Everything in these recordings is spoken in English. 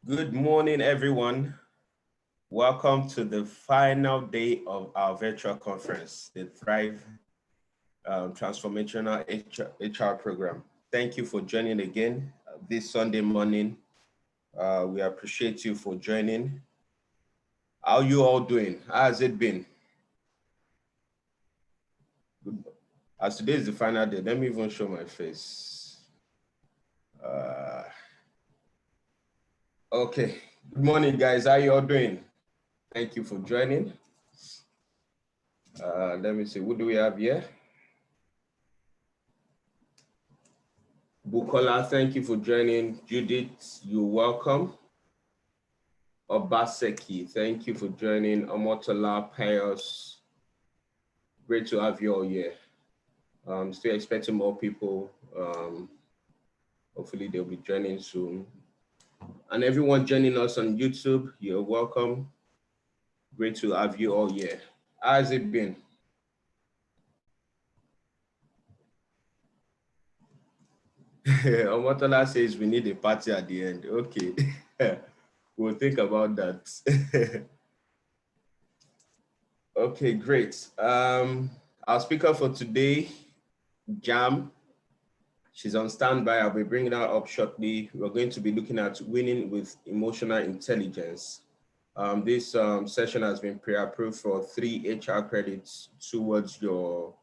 Good morning, everyone. Welcome to the final day of our virtual conference, the tHRive Transformational HR Program. Thank you for joining again this Sunday morning. We appreciate you for joining. How are you all doing? How has it been? Good. As today is the final day, let me even show my face. Okay. Good morning, guys. How are you all doing? Thank you for joining. Let me see. Who do we have here? Bukola, thank you for joining. Judith, you're welcome. Obaseki, thank you for joining. Omotola, Pius, great to have you all here. Still expecting more people. Hopefully they'll be joining soon. And everyone joining us on YouTube, you're welcome. Great to have you all here. How has it been? Omotola says we need a party at the end. Okay, we'll think about that. Okay, great. Our speaker for today, Jam, she's on standby. I'll be bringing her up shortly. We're going to be looking at winning with emotional intelligence. This session has been pre-approved for 3 HR credits towards your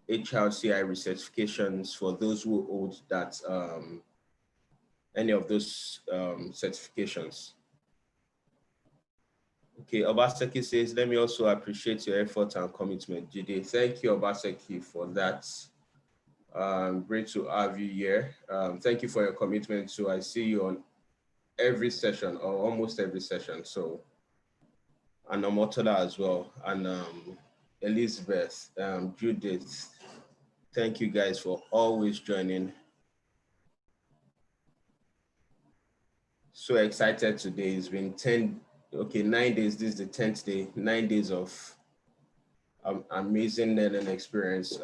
tHRive certifications for those who hold that any of those certifications. Okay, Obaseki says, let me also appreciate your effort and commitment, Jide. Thank you, Obaseki, for that. Great to have you here. Thank you for your commitment. So I see you on every session or almost every session. So, and Omotola as well, and Elizabeth, Judith, thank you guys for always joining. So excited today. It's been 9 days. This is the 10th day, 9 days of amazing learning experience,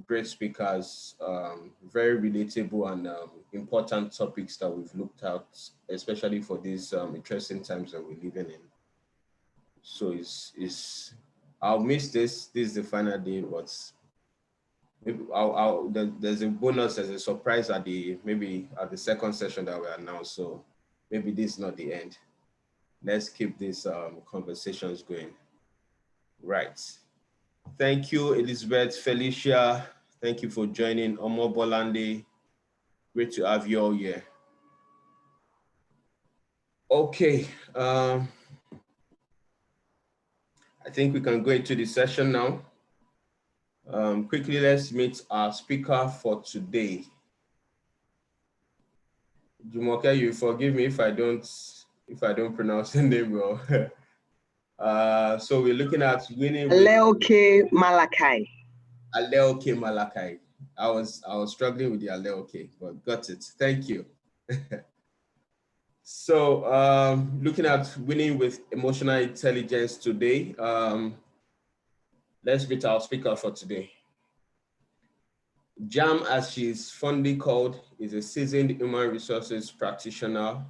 great speakers, very relatable and important topics that we've looked at, especially for these interesting times that we're living in. So I'll miss this. This is the final day, but maybe there's a bonus, there's a surprise at the second session that we announced. So maybe this is not the end. Let's keep these conversations going. Right. Thank you, Elizabeth, Felicia. Thank you for joining. Omo Bolande, great to have you all here. Okay, I think we can go into the session now. Quickly, let's meet our speaker for today. Jumoke, you forgive me if I don't pronounce the name well. So we're looking at winning with Aleoke Malakai. Aleoke Malakai. I was struggling with the Aleoke, but got it. Thank you. So looking at winning with emotional intelligence today, let's meet our speaker for today. Jam, as she's fondly called, is a seasoned human resources practitioner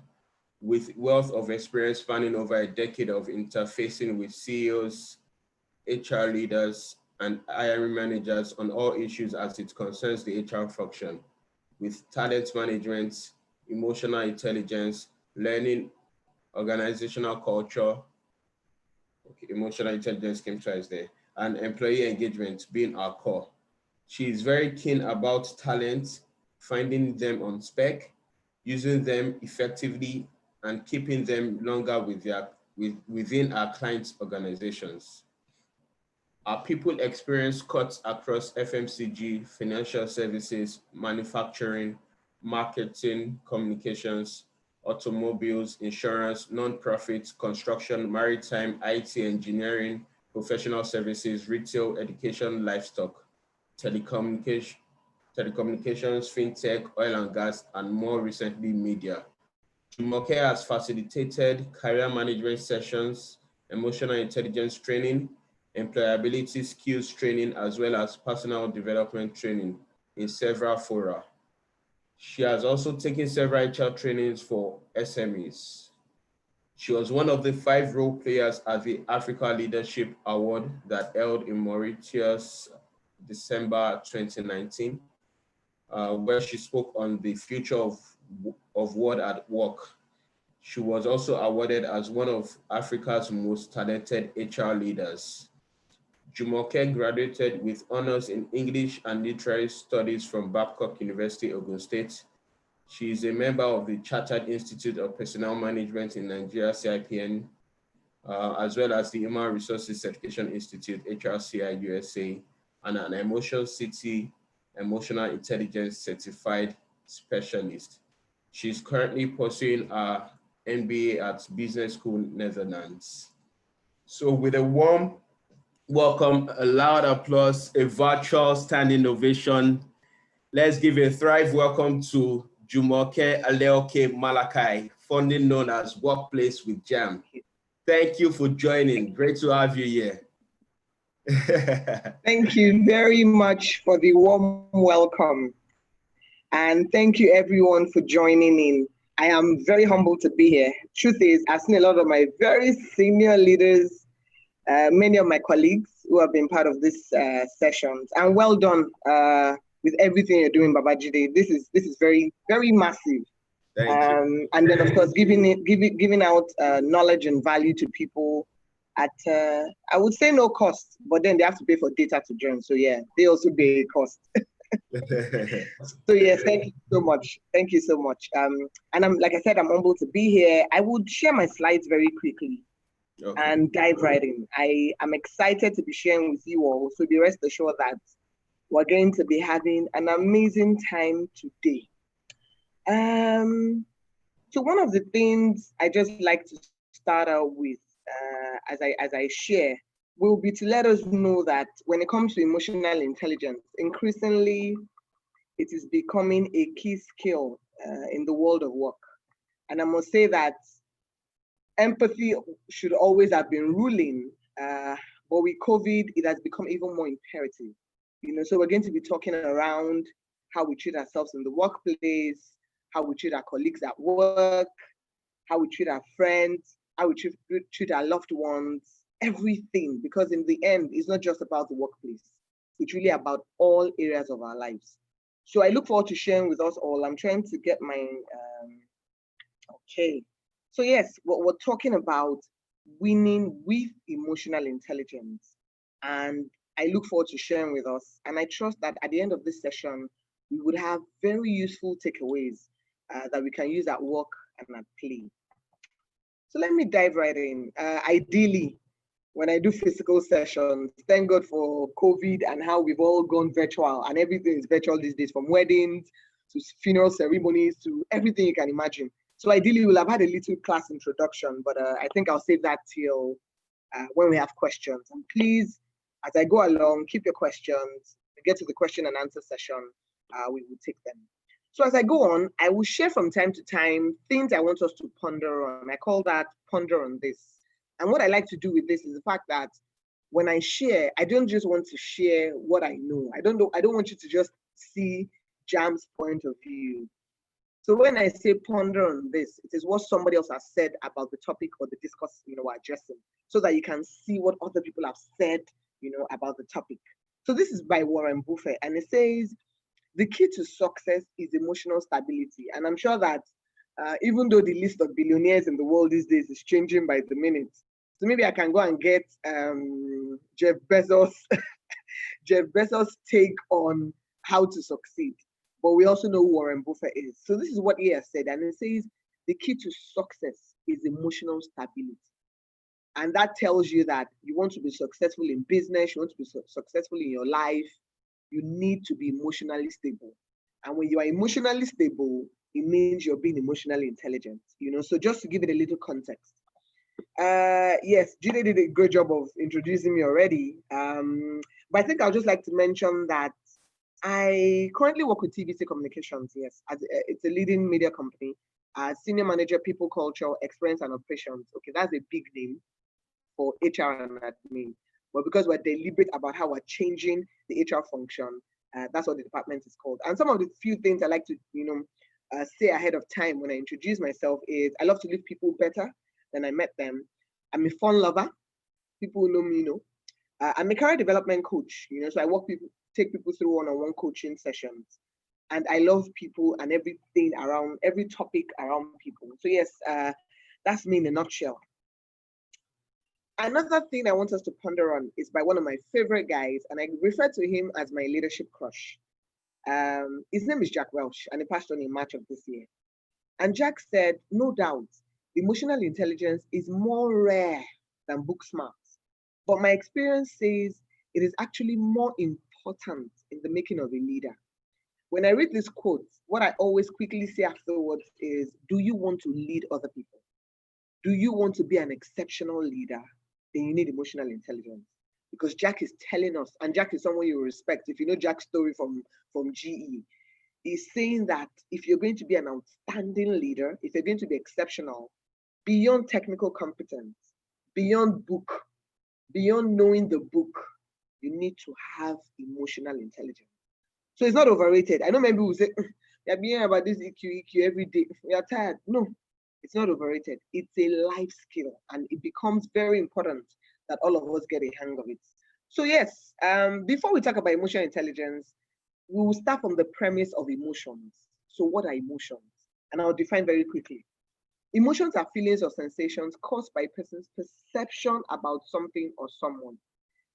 with wealth of experience spanning over a decade of interfacing with CEOs, HR leaders, and hiring managers on all issues as it concerns the HR function, with talent management, emotional intelligence, learning, organizational culture, emotional intelligence came twice there, and employee engagement being our core. She is very keen about talent, finding them on spec, using them effectively, and keeping them longer within our clients' organizations. Our people experience cuts across FMCG, financial services, manufacturing, marketing, communications, automobiles, insurance, non-profits, construction, maritime, IT, engineering, professional services, retail, education, livestock, telecommunications, fintech, oil and gas, and more recently, media. Jumoke has facilitated career management sessions, emotional intelligence training, employability skills training, as well as personal development training in several fora. She has also taken several HR trainings for SMEs. She was one of the 5 role players at the Africa Leadership Award that held in Mauritius, December 2019, where she spoke on the future of work at work. She was also awarded as one of Africa's most talented HR leaders. Jumoke graduated with honors in English and Literary Studies from Babcock University, Ogun State. She is a member of the Chartered Institute of Personnel Management in Nigeria, CIPN, as well as the Human Resources Certification Institute, HRCI USA, and an Emotion City Emotional Intelligence Certified Specialist. She's currently pursuing her MBA at Business School, Netherlands. So with a warm welcome, a loud applause, a virtual standing ovation, let's give a thrive welcome to Jumoke Aleoke Malakai, fondly known as Workplace with Jam. Thank you for joining. Great to have you here. Thank you very much for the warm welcome. And thank you everyone for joining in. I am very humbled to be here. Truth is, I've seen a lot of my very senior leaders, many of my colleagues who have been part of this sessions. And well done with everything you're doing, Babajide. This is very, very massive. Thank you. And then of course, giving out knowledge and value to people at, I would say no cost, but then they have to pay for data to join. So yeah, they also pay a cost. So yes, thank you so much. Thank you so much. And I'm, like I said, I'm humbled to be here. I would share my slides very quickly and dive right in. I am excited to be sharing with you all. So be rest assured that we're going to be having an amazing time today. So one of the things I just like to start out with as I share will be to let us know that when it comes to emotional intelligence, increasingly it is becoming a key skill in the world of work. And I must say that empathy should always have been ruling, but with COVID, it has become even more imperative. So we're going to be talking around how we treat ourselves in the workplace, how we treat our colleagues at work, how we treat our friends, how we treat our loved ones, everything, because in the end, it's not just about the workplace. It's really about all areas of our lives. So I look forward to sharing with us all. I'm trying to get my, okay. So yes, what we're talking about winning with emotional intelligence. And I look forward to sharing with us. And I trust that at the end of this session, we would have very useful takeaways that we can use at work and at play. So let me dive right in. Ideally, when I do physical sessions, thank God for COVID and how we've all gone virtual, and everything is virtual these days, from weddings to funeral ceremonies to everything you can imagine. So ideally, we'll have had a little class introduction, but I think I'll save that till when we have questions. And please, as I go along, keep your questions. We get to the question and answer session, we will take them. So as I go on, I will share from time to time things I want us to ponder on. I call that ponder on this. And what I like to do with this is the fact that when I share, I don't just want to share what I know. I don't want you to just see Jam's point of view. So when I say ponder on this, it is what somebody else has said about the topic or the discourse we're addressing, so that you can see what other people have said about the topic. So this is by Warren Buffett, and it says, the key to success is emotional stability. And I'm sure that even though the list of billionaires in the world these days is changing by the minute, so maybe I can go and get Jeff Bezos' take on how to succeed. But we also know who Warren Buffett is. So this is what he has said. And it says, the key to success is emotional stability. And that tells you that you want to be successful in business, you want to be successful in your life, you need to be emotionally stable. And when you are emotionally stable, it means you're being emotionally intelligent. So just to give it a little context. Yes, Jide did a great job of introducing me already. But I think I'll just like to mention that I currently work with TVC Communications, yes. It's a leading media company, senior manager, people, culture, experience, and operations. Okay, that's a big name for HR and admin. But because we're deliberate about how we're changing the HR function, That's what the department is called. And some of the few things I like to, say ahead of time when I introduce myself is I love to leave people better than I met them. I'm a fun lover. People who know me know. I'm a career development coach, so I take people through one-on-one coaching sessions. And I love people and everything around, every topic around people. So yes, that's me in a nutshell. Another thing I want us to ponder on is by one of my favorite guys, and I refer to him as my leadership crush. His name is Jack Welch, and he passed on in March of this year. And Jack said, no doubt, emotional intelligence is more rare than book smarts. But my experience says it is actually more important in the making of a leader. When I read this quote, what I always quickly say afterwards is, do you want to lead other people? Do you want to be an exceptional leader? Then you need emotional intelligence. Because Jack is telling us, and Jack is someone you respect. If you know Jack's story from GE, he's saying that if you're going to be an outstanding leader, if you're going to be exceptional, beyond technical competence, beyond knowing the book, you need to have emotional intelligence. So it's not overrated. I know many people say, you're being about this EQ every day. You're tired. No, it's not overrated. It's a life skill, and it becomes very important that all of us get a hang of it. So yes, before we talk about emotional intelligence, we will start from the premise of emotions. So what are emotions? And I'll define very quickly. Emotions are feelings or sensations caused by a person's perception about something or someone.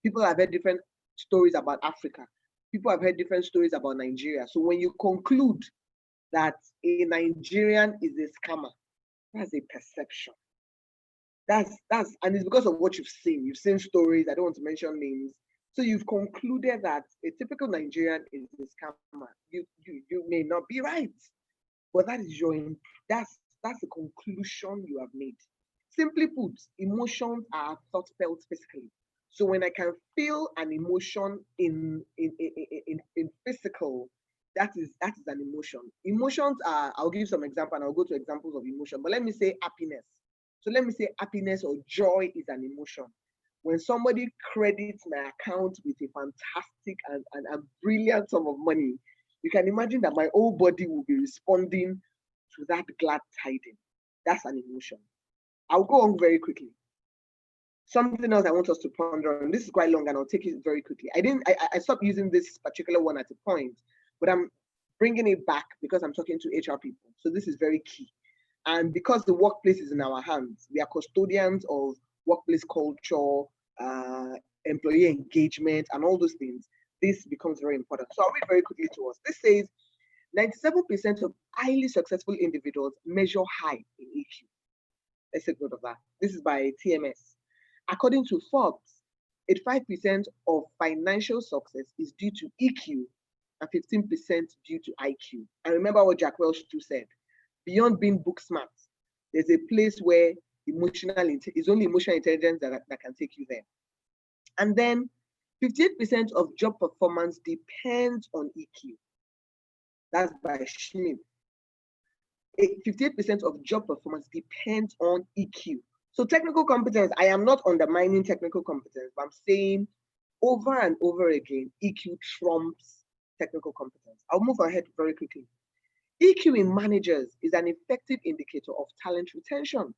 People have heard different stories about Africa. People have heard different stories about Nigeria. So when you conclude that a Nigerian is a scammer, that's a perception. And it's because of what you've seen. You've seen stories, I don't want to mention names. So you've concluded that a typical Nigerian is a scammer. You may not be right, but that's the conclusion you have made. Simply put, emotions are thought felt physically. So when I can feel an emotion in physical, that is an emotion. Emotions are, I'll give some example and I'll go to examples of emotion, but let me say happiness. So let me say happiness or joy is an emotion. When somebody credits my account with a fantastic and brilliant sum of money, you can imagine that my whole body will be responding to that glad tidings. That's an emotion. I'll go on very quickly. Something else I want us to ponder on. This is quite long and I'll take it very quickly. I stopped using this particular one at a point, but I'm bringing it back because I'm talking to HR people. So this is very key. And because the workplace is in our hands, we are custodians of workplace culture, employee engagement, and all those things. This becomes very important. So I'll read very quickly to us. This says 97% of highly successful individuals measure high in EQ. Let's take note of that. This is by TMS. According to Forbes, 85% of financial success is due to EQ and 15% due to IQ. And remember what Jack Welch too said. Beyond being book smart, there's a place where it's only emotional intelligence that can take you there. And then 58% of job performance depends on EQ. That's by Schmidt. 58% of job performance depends on EQ. So technical competence, I am not undermining technical competence, but I'm saying over and over again, EQ trumps technical competence. I'll move ahead very quickly. EQ in managers is an effective indicator of talent retention.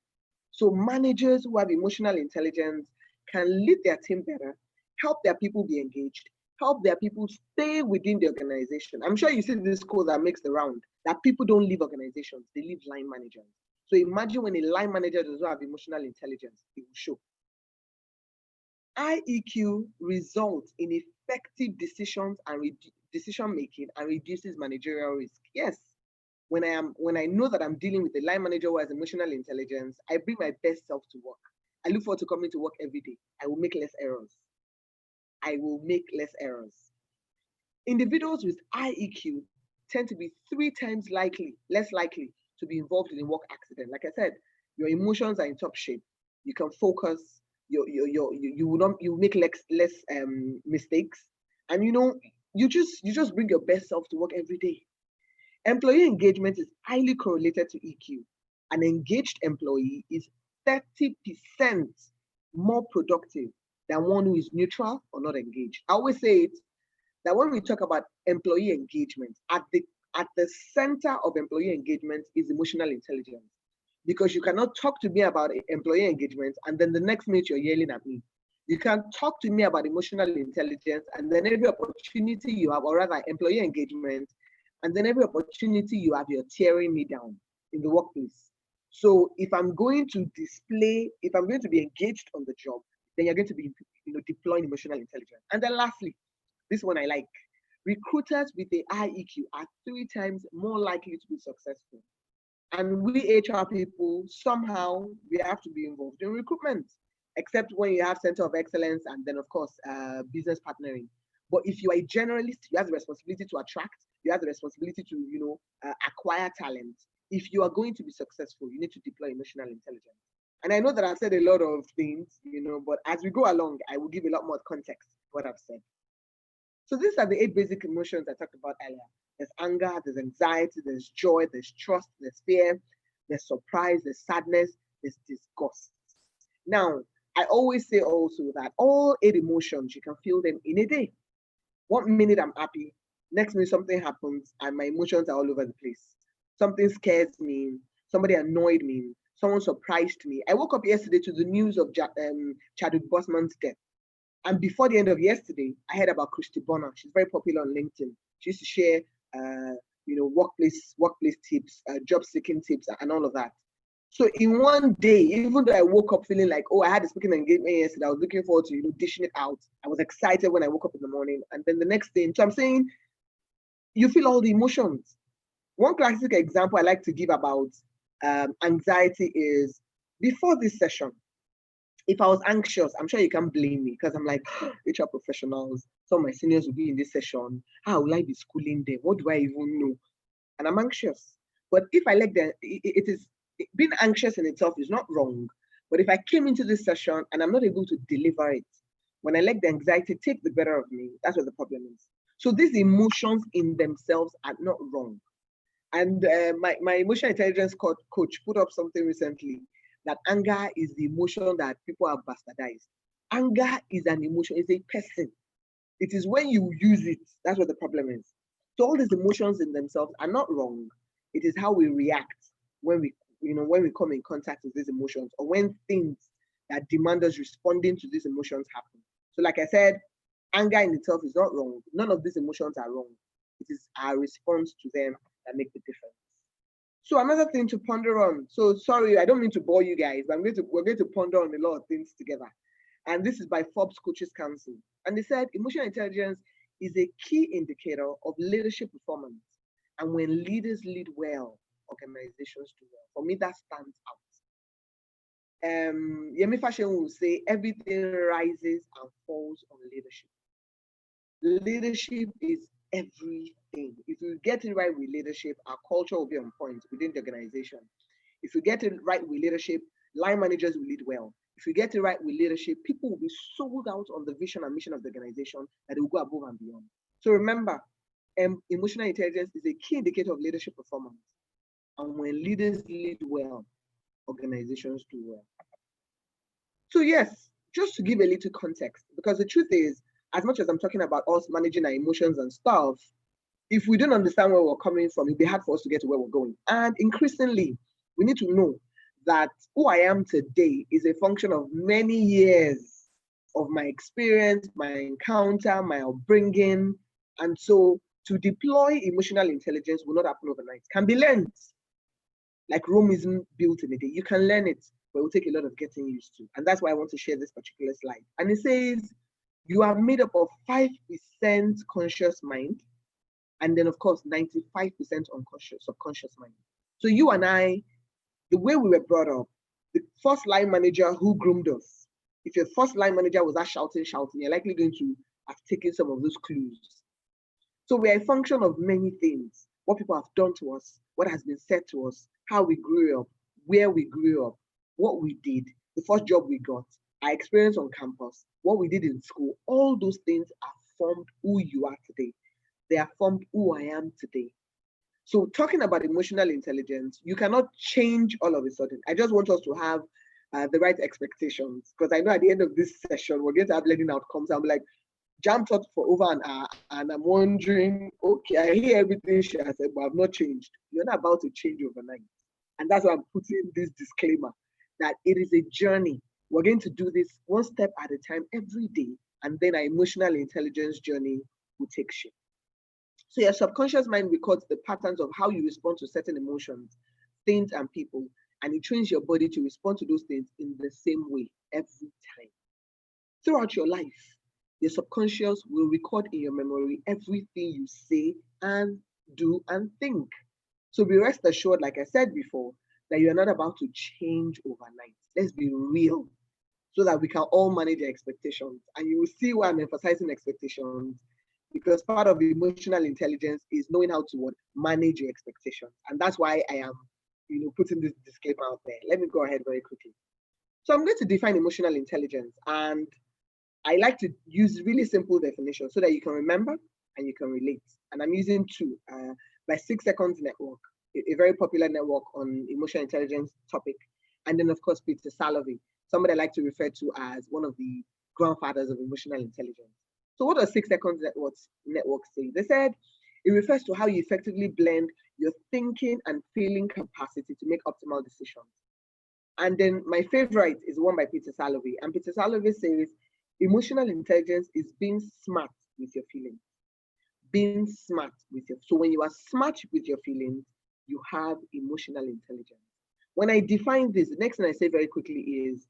So managers who have emotional intelligence can lead their team better, help their people be engaged, help their people stay within the organization. I'm sure you see this quote that makes the round, that people don't leave organizations, they leave line managers. So imagine when a line manager does not have emotional intelligence, it will show. High EQ results in effective decisions and decision making and reduces managerial risk. Yes, when I know that I'm dealing with a line manager who has emotional intelligence, I bring my best self to work. I look forward to coming to work every day. I will make less errors. Individuals with high EQ tend to be 3 times less likely to be involved in a work accident. Like I said, your emotions are in top shape. You can focus. You will make less mistakes, and you just bring your best self to work every day. Employee engagement is highly correlated to EQ. An engaged employee is 30% more productive than one who is neutral or not engaged. I always say it, that when we talk about employee engagement, at the center of employee engagement is emotional intelligence. Because you cannot talk to me about employee engagement and then the next minute you're yelling at me. You can't talk to me about emotional intelligence and then every opportunity you have, or rather employee engagement, and then every opportunity you have, you're tearing me down in the workplace. So if I'm going to be engaged on the job, then you're going to be deploying emotional intelligence. And then lastly, this one I like. Recruiters with a high EQ are 3 times more likely to be successful. And we HR people, somehow we have to be involved in recruitment, except when you have center of excellence and then of course business partnering. But if you are a generalist, you have the responsibility to attract, you have the responsibility to acquire talent. If you are going to be successful, you need to deploy emotional intelligence. And I know that I've said a lot of things, but as we go along, I will give a lot more context to what I've said. So these are the 8 basic emotions I talked about earlier. There's anger, there's anxiety, there's joy, there's trust, there's fear, there's surprise, there's sadness, there's disgust. Now, I always say also that all 8 emotions, you can feel them in a day. 1 minute I'm happy, next minute something happens and my emotions are all over the place. Something scares me, somebody annoyed me, someone surprised me. I woke up yesterday to the news of Chadwick Boseman's death. And before the end of yesterday, I heard about Christy Bonner. She's very popular on LinkedIn. She used to share, workplace tips, job seeking tips, and all of that. So in one day, even though I woke up feeling like, I had a speaking engagement yesterday, I was looking forward to dishing it out. I was excited when I woke up in the morning, and then the next day. So I'm saying, you feel all the emotions. One classic example I like to give about anxiety is before this session. If I was anxious, I'm sure you can't blame me because I'm like, HR professionals, some of my seniors will be in this session. How will I be schooling them? What do I even know? And I'm anxious. But if I like them, being anxious in itself is not wrong. But if I came into this session and I'm not able to deliver it, when I let the anxiety take the better of me, that's what the problem is. So these emotions in themselves are not wrong. And my emotional intelligence coach put up something recently, that anger is the emotion that people have bastardized. Anger is an emotion, it's a person. It is when you use it, that's what the problem is. So all these emotions in themselves are not wrong. It is how we react when we come in contact with these emotions, or when things that demand us responding to these emotions happen. So like I said, anger in itself is not wrong. None of these emotions are wrong. It is our response to them that make the difference. So another thing to ponder on. So sorry, I don't mean to bore you guys, but we're going to ponder on a lot of things together. And this is by Forbes Coaches Council. And they said emotional intelligence is a key indicator of leadership performance. And when leaders lead well, organizations do well. For me, that stands out. Yemi Fashion will say everything rises and falls on leadership. Leadership is everything. If you get it right with leadership, our culture will be on point within the organization. If you get it right with leadership, line managers will lead well. If you get it right with leadership, people will be sold out on the vision and mission of the organization that they will go above and beyond. So remember, emotional intelligence is a key indicator of leadership performance. And when leaders lead well, organizations do well. So yes, just to give a little context, because the truth is, as much as I'm talking about us managing our emotions and stuff, if we don't understand where we're coming from, it'll be hard for us to get to where we're going. And increasingly, we need to know that who I am today is a function of many years of my experience, my encounter, my upbringing. And so to deploy emotional intelligence will not happen overnight. It can be learned. Like Rome isn't built in a day. You can learn it, but it will take a lot of getting used to. And that's why I want to share this particular slide. And it says, you are made up of 5% conscious mind, and then of course 95% unconscious, subconscious mind. So you and I, the way we were brought up, the first line manager who groomed us, if your first line manager was that shouting, you're likely going to have taken some of those clues. So we are a function of many things: what people have done to us, what has been said to us, how we grew up, where we grew up, what we did, the first job we got, our experience on campus, what we did in school. All those things are formed who you are today. They are formed who I am today. So talking about emotional intelligence, you cannot change all of a sudden. I just want us to have the right expectations, because I know at the end of this session, we're going to have learning outcomes. I'm like, jammed up for over an hour, and I'm wondering, okay, I hear everything she has said, but I've not changed. You're not about to change overnight. And that's why I'm putting this disclaimer that it is a journey. We're going to do this one step at a time every day, and then our emotional intelligence journey will take shape. So your subconscious mind records the patterns of how you respond to certain emotions, things, and people, and it trains your body to respond to those things in the same way every time. Throughout your life, your subconscious will record in your memory everything you say and do and think. So be rest assured, like I said before, that you're not about to change overnight. Let's be real so that we can all manage our expectations. And you will see why I'm emphasizing expectations, because part of emotional intelligence is knowing how to manage your expectations. And that's why I am putting this disclaimer out there. Let me go ahead very quickly. So I'm going to define emotional intelligence, and I like to use really simple definitions so that you can remember and you can relate. And I'm using two by 6 Seconds Network, a very popular network on emotional intelligence topic. And then, of course, Peter Salovey, somebody I like to refer to as one of the grandfathers of emotional intelligence. So what does 6 Seconds Network say? They said it refers to how you effectively blend your thinking and feeling capacity to make optimal decisions. And then my favorite is one by Peter Salovey. And Peter Salovey says, emotional intelligence is being smart with your feelings. Being smart with your, so when you are smart with your feelings, you have emotional intelligence. When I define this, the next thing I say very quickly is,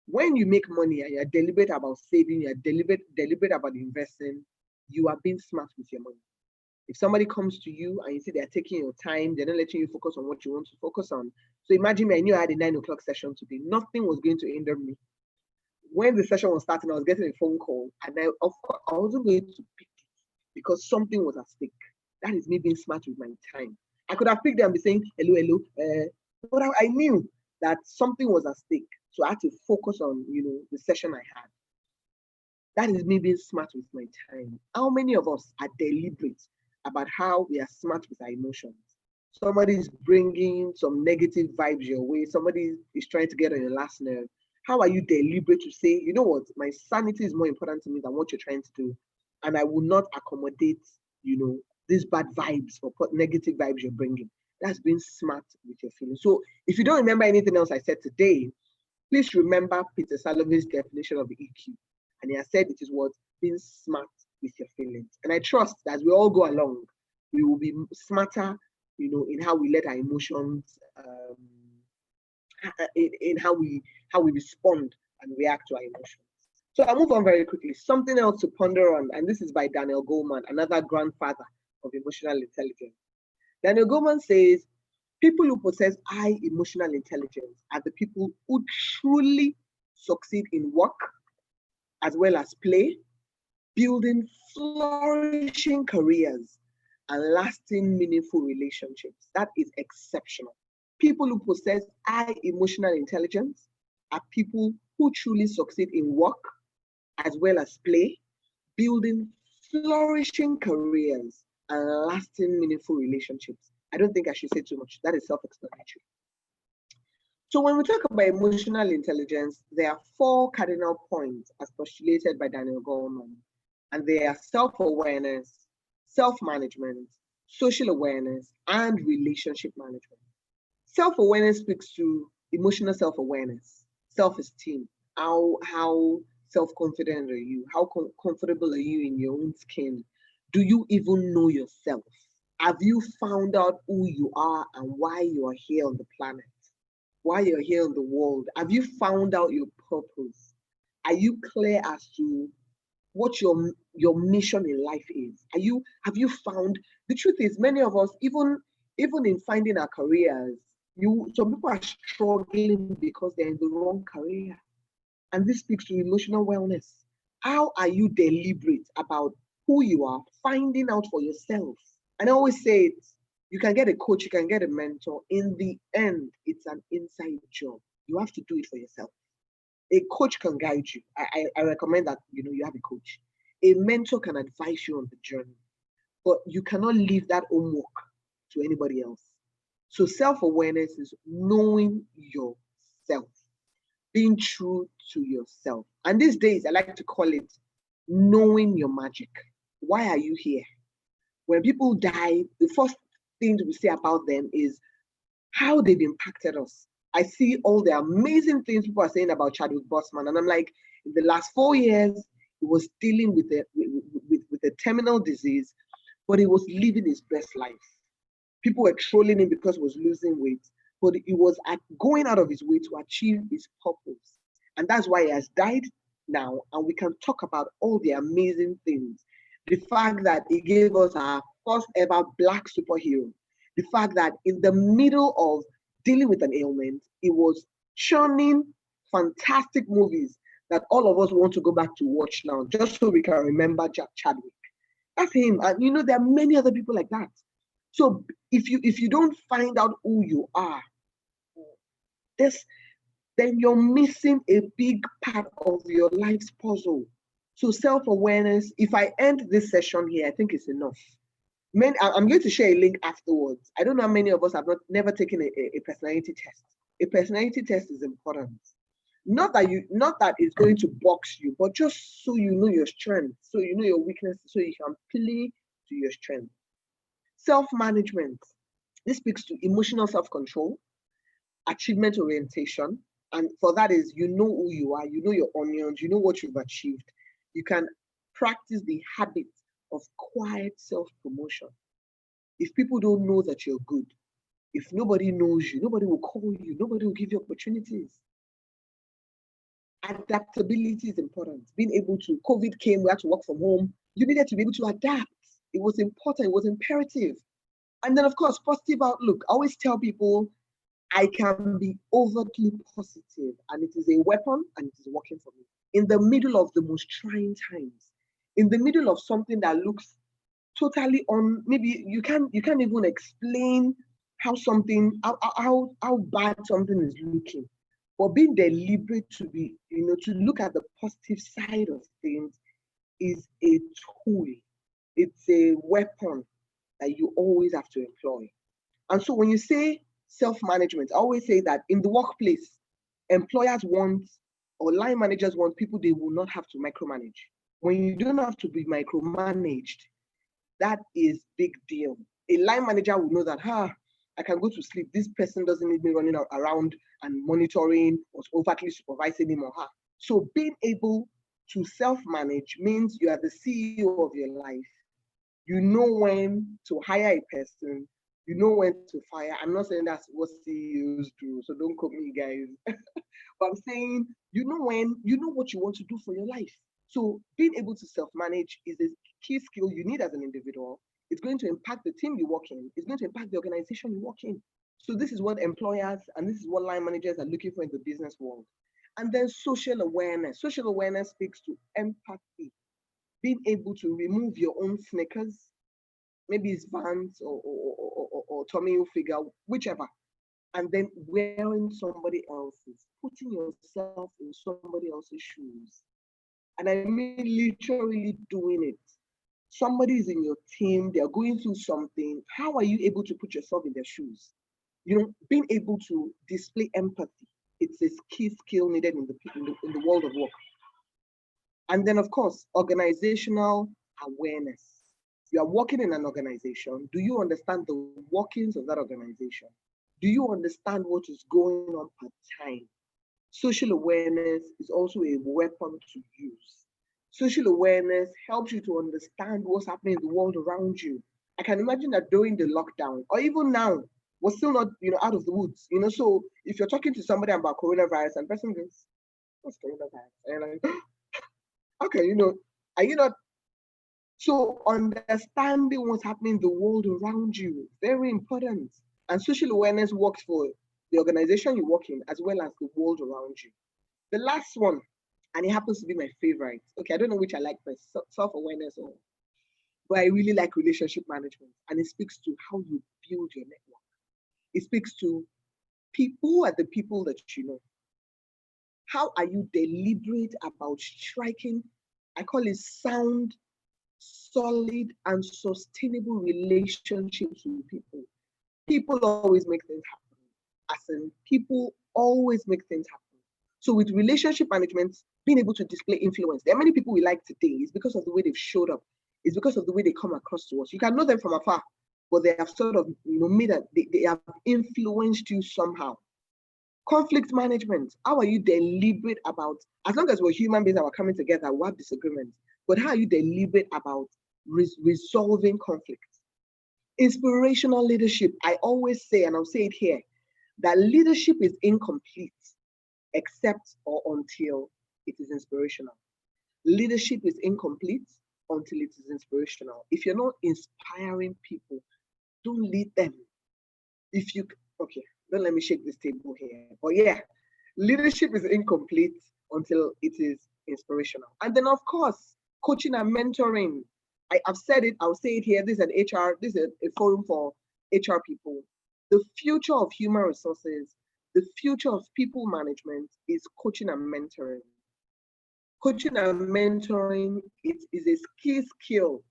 when you make money and you're deliberate about saving, you're deliberate about investing, you are being smart with your money. If somebody comes to you and you see they're taking your time, they're not letting you focus on what you want to focus on. So imagine me, I knew I had a 9 o'clock session today. Nothing was going to hinder me. When the session was starting, I was getting a phone call, and I wasn't going to pick it because something was at stake. That is me being smart with my time. I could have picked it and be saying, hello, but I knew that something was at stake. So I had to focus on, the session I had. That is me being smart with my time. How many of us are deliberate about how we are smart with our emotions? Somebody is bringing some negative vibes your way. Somebody is trying to get on your last nerve. How are you deliberate to say, you know what, my sanity is more important to me than what you're trying to do, and I will not accommodate, these bad vibes or negative vibes you're bringing? That's being smart with your feelings. So if you don't remember anything else I said today, please remember Peter Salovey's definition of the EQ. And he has said it is what? Being smart with your feelings. And I trust that as we all go along, we will be smarter, in how we let our emotions, in how we respond and react to our emotions. So I'll move on very quickly. Something else to ponder on, and this is by Daniel Goleman, another grandfather of emotional intelligence. Daniel Goleman says, people who possess high emotional intelligence are the people who truly succeed in work as well as play, building flourishing careers and lasting meaningful relationships. That is exceptional. People who possess high emotional intelligence are people who truly succeed in work as well as play, building flourishing careers and lasting meaningful relationships. I don't think I should say too much. That is self-explanatory. So when we talk about emotional intelligence, there are 4 cardinal points as postulated by Daniel Goleman, and they are self-awareness, self-management, social awareness, and relationship management. Self-awareness speaks to emotional self-awareness, self-esteem. How self-confident are you? How comfortable are you in your own skin? Do you even know yourself? Have you found out who you are and why you are here on the planet? Why you're here in the world? Have you found out your purpose? Are you clear as to what your mission in life is? Have you found? The truth is, many of us, even in finding our careers, some people are struggling because they're in the wrong career. And this speaks to emotional wellness. How are you deliberate about who you are, finding out for yourself? And I always say it, you can get a coach, you can get a mentor. In the end, it's an inside job. You have to do it for yourself. A coach can guide you. I recommend that you have a coach. A mentor can advise you on the journey, but you cannot leave that homework to anybody else. So self-awareness is knowing yourself, being true to yourself. And these days, I like to call it knowing your magic. Why are you here? When people die, the first thing we say about them is how they've impacted us. I see all the amazing things people are saying about Chadwick Boseman, and I'm like, in the last 4 years, he was dealing with a terminal disease, but he was living his best life. People were trolling him because he was losing weight, but he was going out of his way to achieve his purpose. And that's why he has died now, and we can talk about all the amazing things. The fact that he gave us our first ever Black superhero. The fact that in the middle of dealing with an ailment, he was churning fantastic movies that all of us want to go back to watch now, just so we can remember Chadwick. That's him. And there are many other people like that. So if you don't find out who you are, then you're missing a big part of your life's puzzle. So self-awareness, if I end this session here, I think it's enough. I'm going to share a link afterwards. I don't know how many of us have never taken a personality test. A personality test is important. Not that it's going to box you, but just so you know your strength, so you know your weaknesses, so you can play to your strength. Self-management. This speaks to emotional self-control, achievement orientation, and for that is you know who you are, you know your onions, you know what you've achieved. You can practice the habit of quiet self-promotion. If people don't know that you're good, if nobody knows you, nobody will call you, nobody will give you opportunities. Adaptability is important. Being able to, COVID came, we had to work from home. You needed to be able to adapt. It was important, it was imperative. And then, of course, positive outlook. I always tell people I can be overtly positive, and it is a weapon, and it is working for me. In the middle of the most trying times, in the middle of something that looks totally maybe you can't even explain how bad something is looking. But being deliberate to look at the positive side of things is a tool. It's a weapon that you always have to employ. And so when you say self-management, I always say that in the workplace, employers want, or line managers want people they will not have to micromanage. When you don't have to be micromanaged, that is big deal. A line manager will know that, I can go to sleep. This person doesn't need me running around and monitoring or overtly supervising him or her. So being able to self-manage means you are the CEO of your life. You know when to hire a person. You know when to fire. I'm not saying that's what CEOs do, so don't quote me, guys. But I'm saying you know what you want to do for your life. So being able to self-manage is a key skill you need as an individual. It's going to impact the team you work in. It's going to impact the organization you work in. So this is what employers and this is what line managers are looking for in the business world. And then social awareness. Social awareness speaks to empathy. Being able to remove your own sneakers, maybe it's Vans or Tommy Hilfiger, whichever, and then wearing somebody else's, putting yourself in somebody else's shoes. And I mean literally doing it. Somebody is in your team, they're going through something. How are you able to put yourself in their shoes? Being able to display empathy, it's a key skill needed in the world of work. And then, of course, organizational awareness. You are working in an organization. Do you understand the workings of that organization? Do you understand what is going on at time? Social awareness is also a weapon to use. Social awareness helps you to understand what's happening in the world around you. I can imagine that during the lockdown, or even now, we're still not, out of the woods. So if you're talking to somebody about coronavirus and the person goes, "What's coronavirus?" And you're like, okay, are you not? So understanding what's happening in the world around you, very important. And social awareness works for the organization you work in as well as the world around you. The last one, and it happens to be my favorite. Okay, I don't know which I like best, self-awareness but I really like relationship management. And it speaks to how you build your network. It speaks to who are the people that you know. How are you deliberate about striking, I call it sound, solid, and sustainable relationships with people. People always make things happen. As in, people always make things happen. So with relationship management, being able to display influence, there are many people we like today. It's because of the way they've showed up. It's because of the way they come across to us. You can know them from afar, but they have sort of, made that they have influenced you somehow. Conflict management. How are you deliberate about, as long as we're human beings and we're coming together, we have disagreements, but how are you deliberate about resolving conflict? Inspirational leadership. I always say, and I'll say it here, that leadership is incomplete except or until it is inspirational. Leadership is incomplete until it is inspirational. If you're not inspiring people, don't lead them. Okay, don't let me shake this table here. But yeah, leadership is incomplete until it is inspirational. And then, of course, coaching and mentoring. I've said it, I'll say it here. This is a forum for HR people. The future of human resources, the future of people management is coaching and mentoring. Coaching and mentoring is a key skill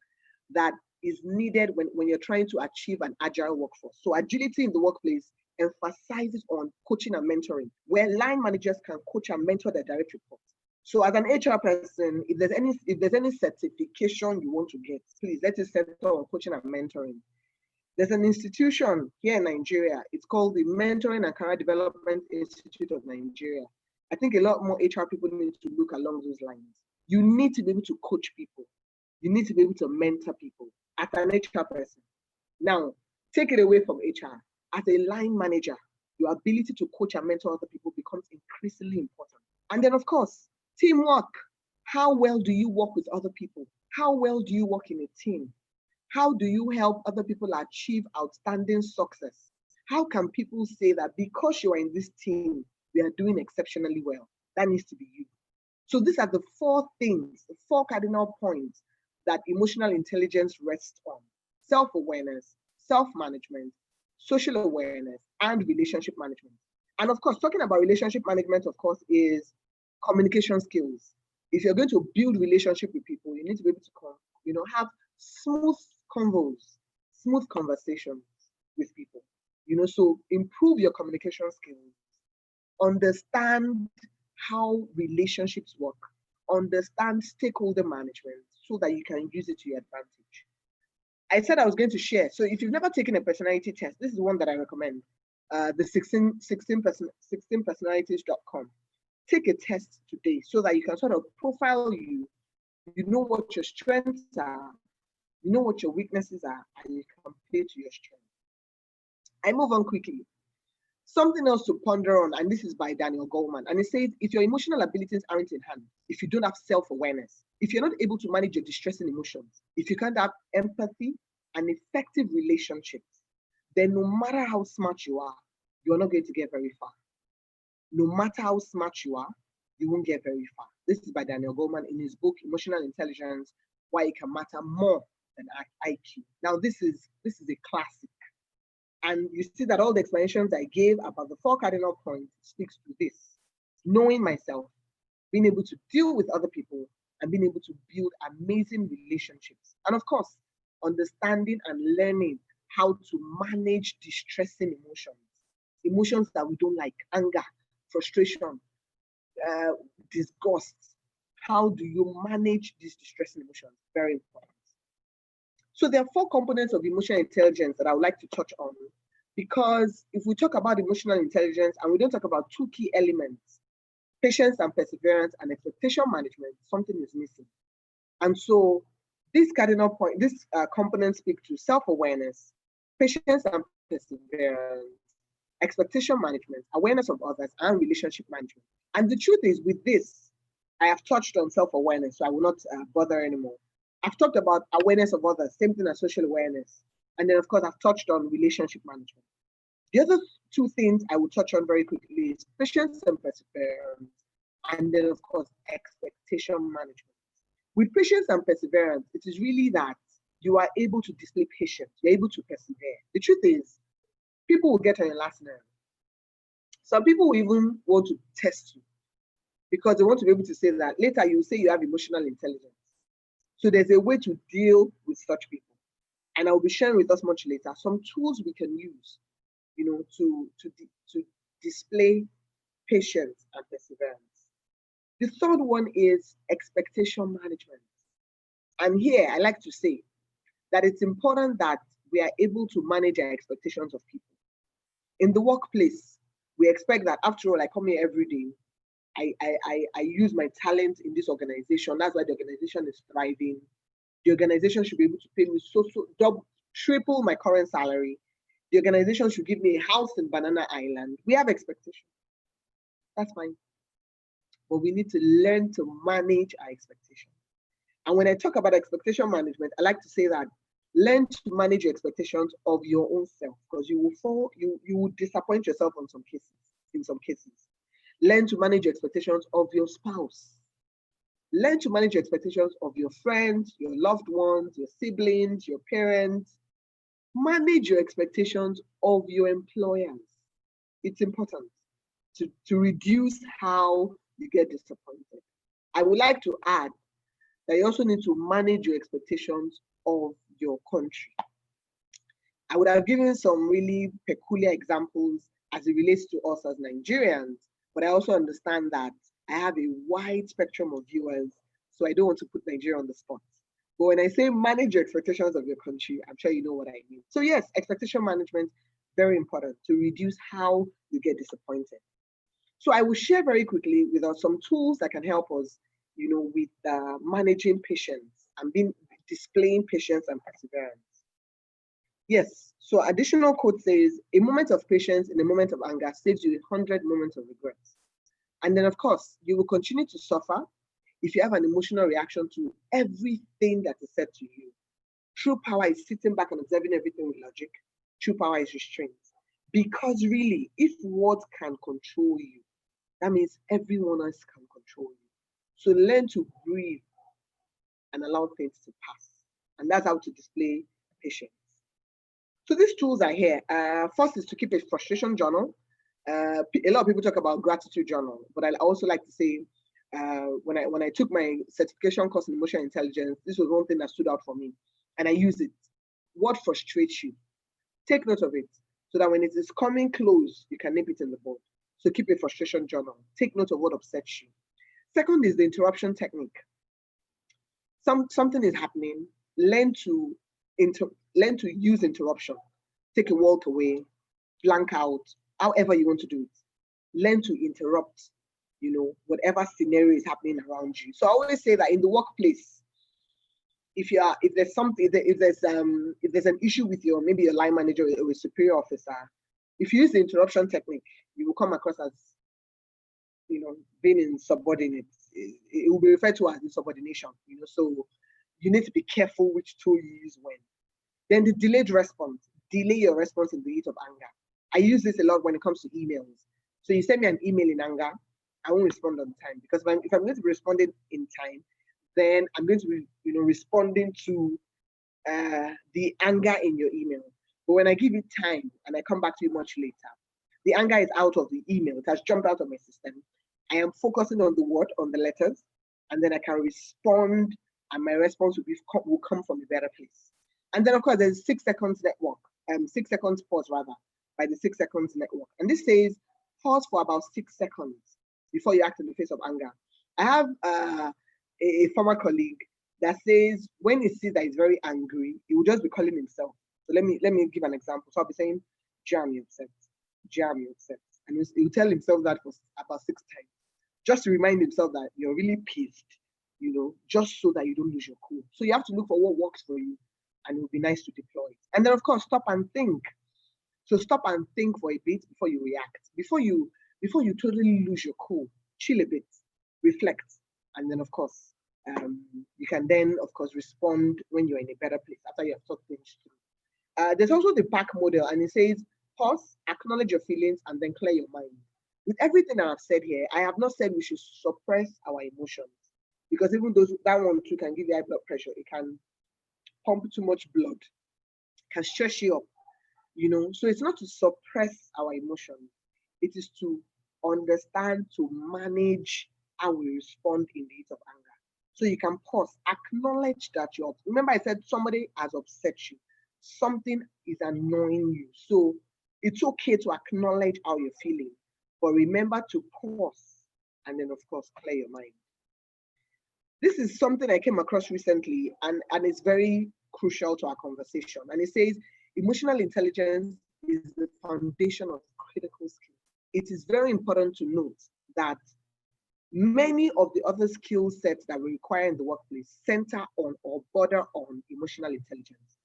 that is needed when you're trying to achieve an agile workforce. So agility in the workplace emphasizes on coaching and mentoring, where line managers can coach and mentor their direct reports. So as an HR person, if there's any certification you want to get, please let it center on coaching and mentoring. There's an institution here in Nigeria. It's called the Mentoring and Career Development Institute of Nigeria. I think a lot more HR people need to look along those lines. You need to be able to coach people. You need to be able to mentor people as an HR person. Now, take it away from HR. As a line manager, your ability to coach and mentor other people becomes increasingly important. And then, of course, teamwork. How well do you work with other people? How well do you work in a team? How do you help other people achieve outstanding success? How can people say that because you are in this team, we are doing exceptionally well? That needs to be you. So these are the four things, the four cardinal points that emotional intelligence rests on: self-awareness, self-management, social awareness, and relationship management. And of course, talking about relationship management, of course, is communication skills. If you're going to build relationship with people, you need to be able to have smooth convos, smooth conversations with people. So improve your communication skills, understand how relationships work, understand stakeholder management so that you can use it to your advantage. I said I was going to share. So if you've never taken a personality test, this is one that I recommend, the 16personalities.com. Take a test today so that you can sort of profile you. You know what your strengths are, you know what your weaknesses are, and you can play to your strengths. I move on quickly. Something else to ponder on, and this is by Daniel Goleman, and it says, if your emotional abilities aren't in hand, if you don't have self-awareness, if you're not able to manage your distressing emotions, if you can't have empathy and effective relationships, then no matter how smart you are, you're not going to get very far. No matter how smart you are, you won't get very far. This is by Daniel Goleman in his book, Emotional Intelligence, Why It Can Matter More Than IQ. Now, this is a classic. And you see that all the explanations I gave about the four cardinal points speaks to this: knowing myself, being able to deal with other people, and being able to build amazing relationships. And of course, understanding and learning how to manage distressing emotions that we don't like: anger, frustration, disgust. How do you manage these distressing emotions? Very important. So there are four components of emotional intelligence that I would like to touch on, because if we talk about emotional intelligence and we don't talk about two key elements, patience and perseverance and expectation management, something is missing. And so these components speak to self-awareness, patience and perseverance, expectation management, awareness of others, and relationship management. And the truth is, with this, I have touched on self-awareness, so I will not bother anymore. I've talked about awareness of others, same thing as social awareness. And then, of course, I've touched on relationship management. The other two things I will touch on very quickly is patience and perseverance, and then, of course, expectation management. With patience and perseverance, it is really that you are able to display patience, you're able to persevere. The truth is, people will get on your last nerve. Some people will even want to test you because they want to be able to say that later you say you have emotional intelligence. So there's a way to deal with such people. And I will be sharing with us much later some tools we can use, to display patience, and perseverance. The third one is expectation management. And here I like to say that it's important that we are able to manage our expectations of people. In the workplace, we expect that after all, I come here every day. I use my talent in this organization. That's why the organization is thriving. The organization should be able to pay me double, triple my current salary. The organization should give me a house in Banana Island. We have expectations. That's fine. But we need to learn to manage our expectations. And when I talk about expectation management, I like to say that learn to manage your expectations of your own self, because you will disappoint yourself in some cases. Learn to manage your expectations of your spouse. Learn to manage your expectations of your friends, your loved ones, your siblings, your parents. Manage your expectations of your employers. It's important to reduce how you get disappointed. I would like to add that you also need to manage your expectations of your country. I would have given some really peculiar examples as it relates to us as Nigerians, but I also understand that I have a wide spectrum of viewers, so I don't want to put Nigeria on the spot. But when I say manage your expectations of your country, I'm sure you know what I mean. So yes, expectation management, very important to reduce how you get disappointed. So I will share very quickly with us some tools that can help us, with managing patience and displaying patience and perseverance. Yes, so additional quote says, a moment of patience in a moment of anger saves you 100 moments of regret. And then, of course, you will continue to suffer if you have an emotional reaction to everything that is said to you. True power is sitting back and observing everything with logic. True power is restraint. Because really, if words can control you, that means everyone else can control you. So learn to breathe and allow things to pass. And that's how to display patience. So these tools are here. First is to keep a frustration journal. A lot of people talk about gratitude journal, but I also like to say, when I took my certification course in emotional intelligence, this was one thing that stood out for me, and I use it. What frustrates you? Take note of it, so that when it is coming close, you can nip it in the bud. So keep a frustration journal. Take note of what upsets you. Second is the interruption technique. Something is happening. Learn to use interruption. Take a walk away, blank out, however you want to do it. Learn to interrupt, whatever scenario is happening around you. So I always say that in the workplace, if there's an issue with maybe your line manager or a superior officer, if you use the interruption technique, you will come across as being insubordinate. It will be referred to as insubordination. So you need to be careful which tool you use when. Then the delayed response. Delay your response in the heat of anger. I use this a lot when it comes to emails. So you send me an email in anger, I won't respond on time, because if I'm going to be responding in time, then I'm going to be responding to the anger in your email. But when I give it time and I come back to you much later, the anger is out of the email. It has jumped out of my system. I am focusing on the word, on the letters, and then I can respond, and my response will come from a better place. And then, of course, there's 6 seconds network, 6 seconds pause rather, by the 6 seconds network. And this says pause for about 6 seconds before you act in the face of anger. I have a former colleague that says when he sees that he's very angry, he will just be calling himself. So let me give an example. So I'll be saying, "Jam, you're upset. Jam, you're upset," and he will tell himself that for about 6 times, just to remind himself that you're really pissed, just so that you don't lose your cool. So you have to look for what works for you, and it would be nice to deploy it. And then, of course, stop and think. So stop and think for a bit before you react. Before you totally lose your cool, chill a bit, reflect, and then, of course, you can then, of course, respond when you're in a better place after you have thought things through. There's also the PAC model, and it says pause, acknowledge your feelings, and then clear your mind. With everything I've said here, I have not said we should suppress our emotions, because even though that one too can give you high blood pressure, it can pump too much blood, can stress you up, So it's not to suppress our emotions. It is to understand, to manage how we respond in the heat of anger. So you can pause, acknowledge that remember I said somebody has upset you. Something is annoying you. So it's okay to acknowledge how you're feeling. but remember to pause and then, of course, clear your mind. This is something I came across recently, and it's very crucial to our conversation. And it says, emotional intelligence is the foundation of critical skills. It is very important to note that many of the other skill sets that we require in the workplace center on or border on emotional intelligence.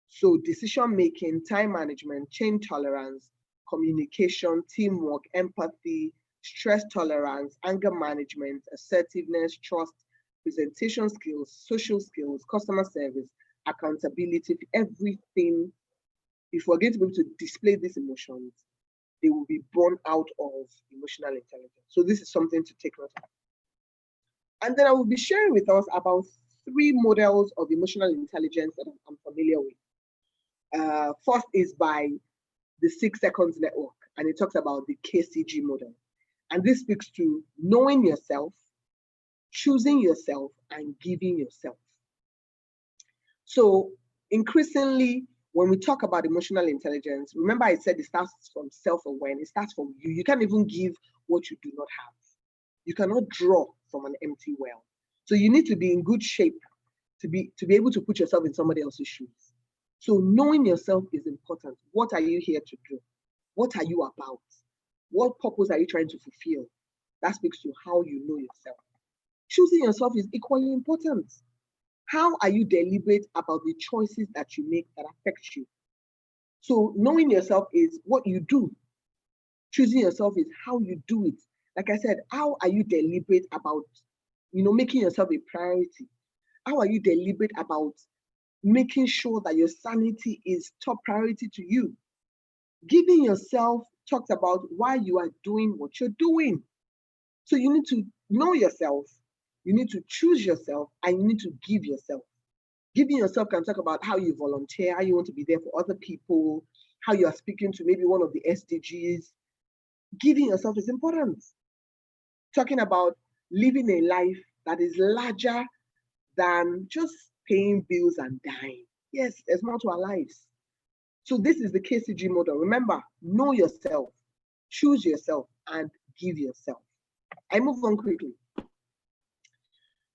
So decision-making, time management, change tolerance, communication, teamwork, empathy, stress tolerance, anger management, assertiveness, trust, presentation skills, social skills, customer service, accountability, everything. If we're going to be able to display these emotions, they will be born out of emotional intelligence. So this is something to take note of. And then I will be sharing with us about 3 models of emotional intelligence that I'm familiar with. First is by the 6 Seconds Network, and it talks about the KCG model. And this speaks to knowing yourself, choosing yourself, and giving yourself. So increasingly, when we talk about emotional intelligence, remember I said it starts from self-awareness, it starts from you. You can't even give what you do not have. You cannot draw from an empty well. So you need to be in good shape to be able to put yourself in somebody else's shoes. So knowing yourself is important. What are you here to do? What are you about? What purpose are you trying to fulfill? That speaks to how you know yourself. Choosing yourself is equally important. How are you deliberate about the choices that you make that affect you? So knowing yourself is what you do. Choosing yourself is how you do it. Like I said, how are you deliberate about, making yourself a priority? How are you deliberate about making sure that your sanity is top priority to you? Giving yourself talks about why you are doing what you're doing. So you need to know yourself, you need to choose yourself, and you need to give yourself. Giving yourself can talk about how you volunteer, how you want to be there for other people, how you are speaking to maybe one of the SDGs. Giving yourself is important. Talking about living a life that is larger than just paying bills and dying. Yes, there's more to our lives. So this is the KCG model. Remember, know yourself, choose yourself, and give yourself. I move on quickly.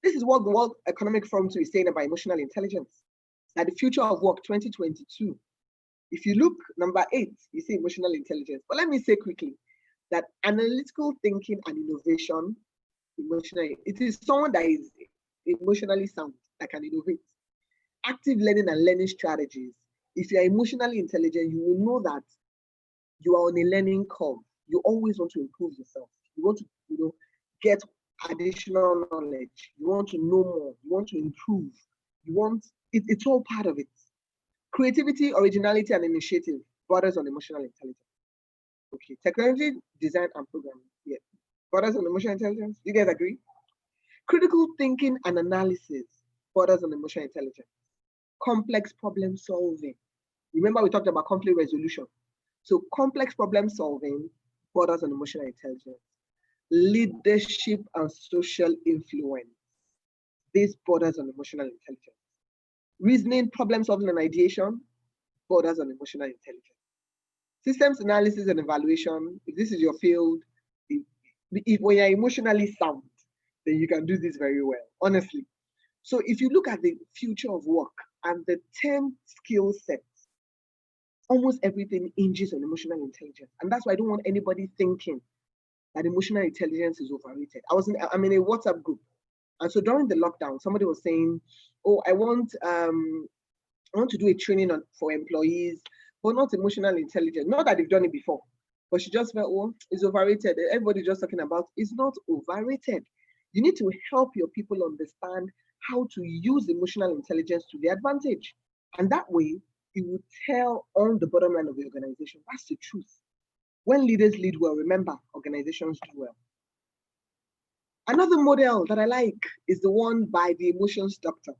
This is what the World Economic Forum is saying about emotional intelligence. That the future of work 2022. If you look, number 8, you see emotional intelligence. But let me say quickly that analytical thinking and innovation, it is someone that is emotionally sound, that can innovate. Active learning and learning strategies. If you are emotionally intelligent, you will know that you are on a learning curve. You always want to improve yourself. You want to, get additional knowledge. You want to know more. You want to improve. It's all part of it. Creativity, originality, and initiative borders on emotional intelligence. Okay, technology, design, and programming. Yeah, borders on emotional intelligence. You guys agree? Critical thinking and analysis borders on emotional intelligence. Complex problem solving. Remember we talked about conflict resolution. So complex problem solving borders on emotional intelligence. Leadership and social influence. This borders on emotional intelligence. Reasoning, problem solving, and ideation borders on emotional intelligence. Systems analysis and evaluation, if this is your field, if when you're emotionally sound, then you can do this very well, honestly. So if you look at the future of work and the 10 skill sets, almost everything hinges on emotional intelligence. And that's why I don't want anybody thinking that emotional intelligence is overrated. I'm in a WhatsApp group. And so during the lockdown, somebody was saying, oh, I want to do a training for employees, but not emotional intelligence. Not that they've done it before, but she just felt, oh, it's overrated. Everybody's just talking about it's not overrated. You need to help your people understand how to use emotional intelligence to their advantage. And that way, it will tell on the bottom line of the organization. That's the truth. When leaders lead well, remember, organizations do well. Another model that I like is the one by the emotions doctor,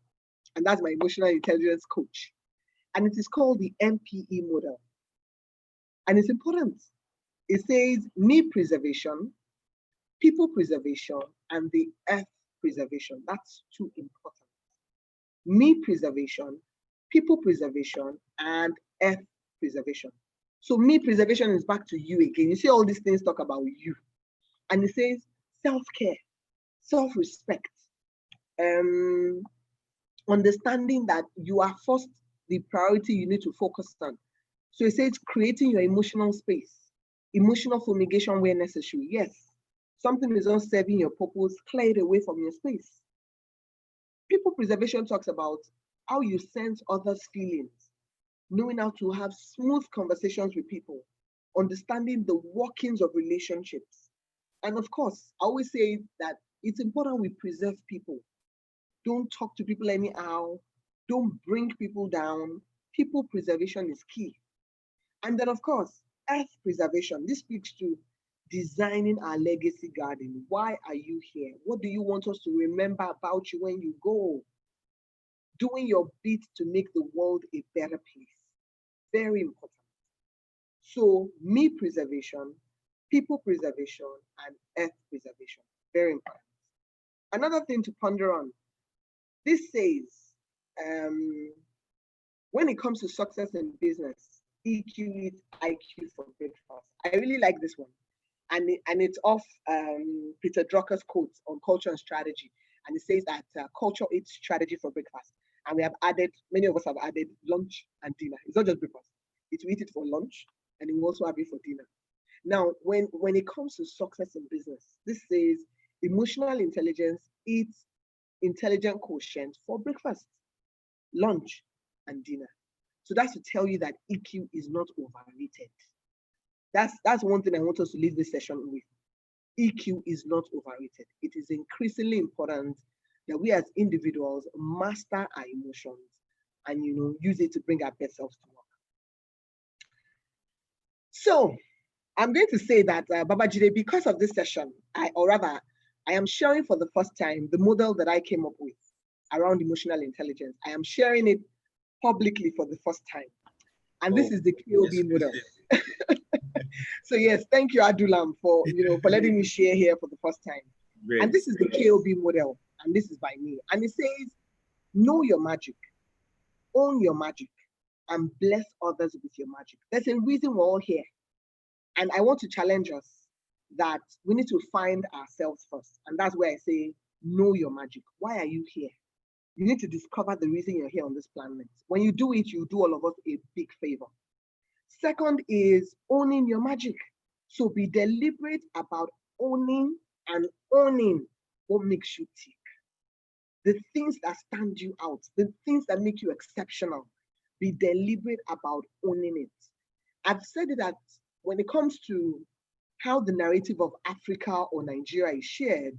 and that's my emotional intelligence coach. And it is called the MPE model. And it's important. It says me preservation, people preservation, and the earth preservation. That's too important. Me preservation, people preservation, and earth preservation. So me preservation is back to you again. You see all these things talk about you. And it says self-care, self-respect, understanding that you are first the priority you need to focus on. So it says creating your emotional space, emotional fumigation where necessary. Yes, something is not serving your purpose, clear it away from your space. People preservation talks about how you sense others' feelings, knowing how to have smooth conversations with people, understanding the workings of relationships. And of course, I always say that it's important we preserve people. Don't talk to people anyhow. Don't bring people down. People preservation is key. And then, of course, earth preservation. This speaks to designing our legacy garden. Why are you here? What do you want us to remember about you when you go? Doing your bit to make the world a better place. Very important. So, me preservation, people preservation, and earth preservation. Very important. Another thing to ponder on. This says, when it comes to success in business, EQ is IQ for breakfast. I really like this one. And it's off Peter Drucker's quotes on culture and strategy. And it says that culture eats strategy for breakfast. And we have added, many of us have added lunch and dinner. It's not just breakfast. It will eat it for lunch and it will also have it for dinner. Now, when it comes to success in business, this says emotional intelligence eats intelligent quotient for breakfast, lunch, and dinner. So that's to tell you that EQ is not overrated. That's one thing I want us to leave this session with. EQ is not overrated. It is increasingly important that we as individuals master our emotions and use it to bring our best selves to work. So I'm going to say that Babajide, because of this session, I am sharing for the first time the model that I came up with around emotional intelligence. I am sharing it publicly for the first time. And this is the KOB model. So yes, thank you, Adulam, for letting me share here for the first time. Great. And this is the KOB model, and this is by me. And it says, know your magic, own your magic, and bless others with your magic. There's a reason we're all here. And I want to challenge us that we need to find ourselves first. And that's where I say, know your magic. Why are you here? You need to discover the reason you're here on this planet. When you do it, you do all of us a big favor. Second is owning your magic. So be deliberate about owning what makes you tick. The things that stand you out, the things that make you exceptional. Be deliberate about owning it. I've said it that when it comes to how the narrative of Africa or Nigeria is shared,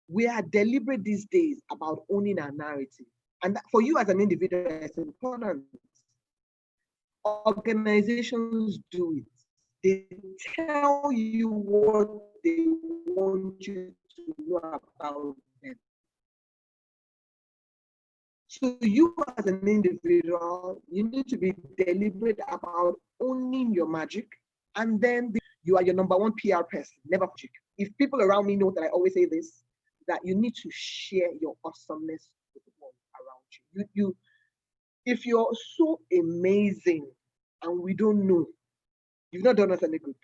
we are deliberate these days about owning our narrative. And for you as an individual, it's important. Organizations do it. They tell you what they want you to know about them. So you as an individual, you need to be deliberate about owning your magic, and then you are your number one PR person, never magic. If people around me know that I always say this, that you need to share your awesomeness with the world around you. If you're so amazing and we don't know, you've not done us any good.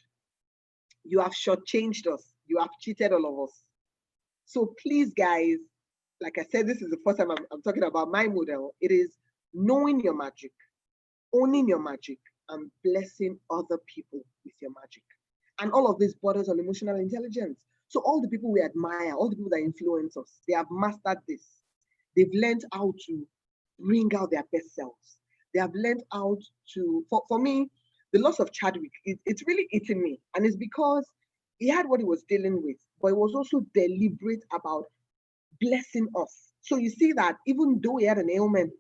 You have shortchanged us. You have cheated all of us. So please, guys, like I said, this is the first time I'm talking about my model. It is knowing your magic, owning your magic, and blessing other people with your magic. And all of this borders on emotional intelligence. So all the people we admire, all the people that influence us, they have mastered this. They've learned how to bring out their best selves. They have learned how to, for me, the loss of Chadwick, it's really eating me. And it's because he had what he was dealing with, but he was also deliberate about blessing us. So you see that even though he had an ailment,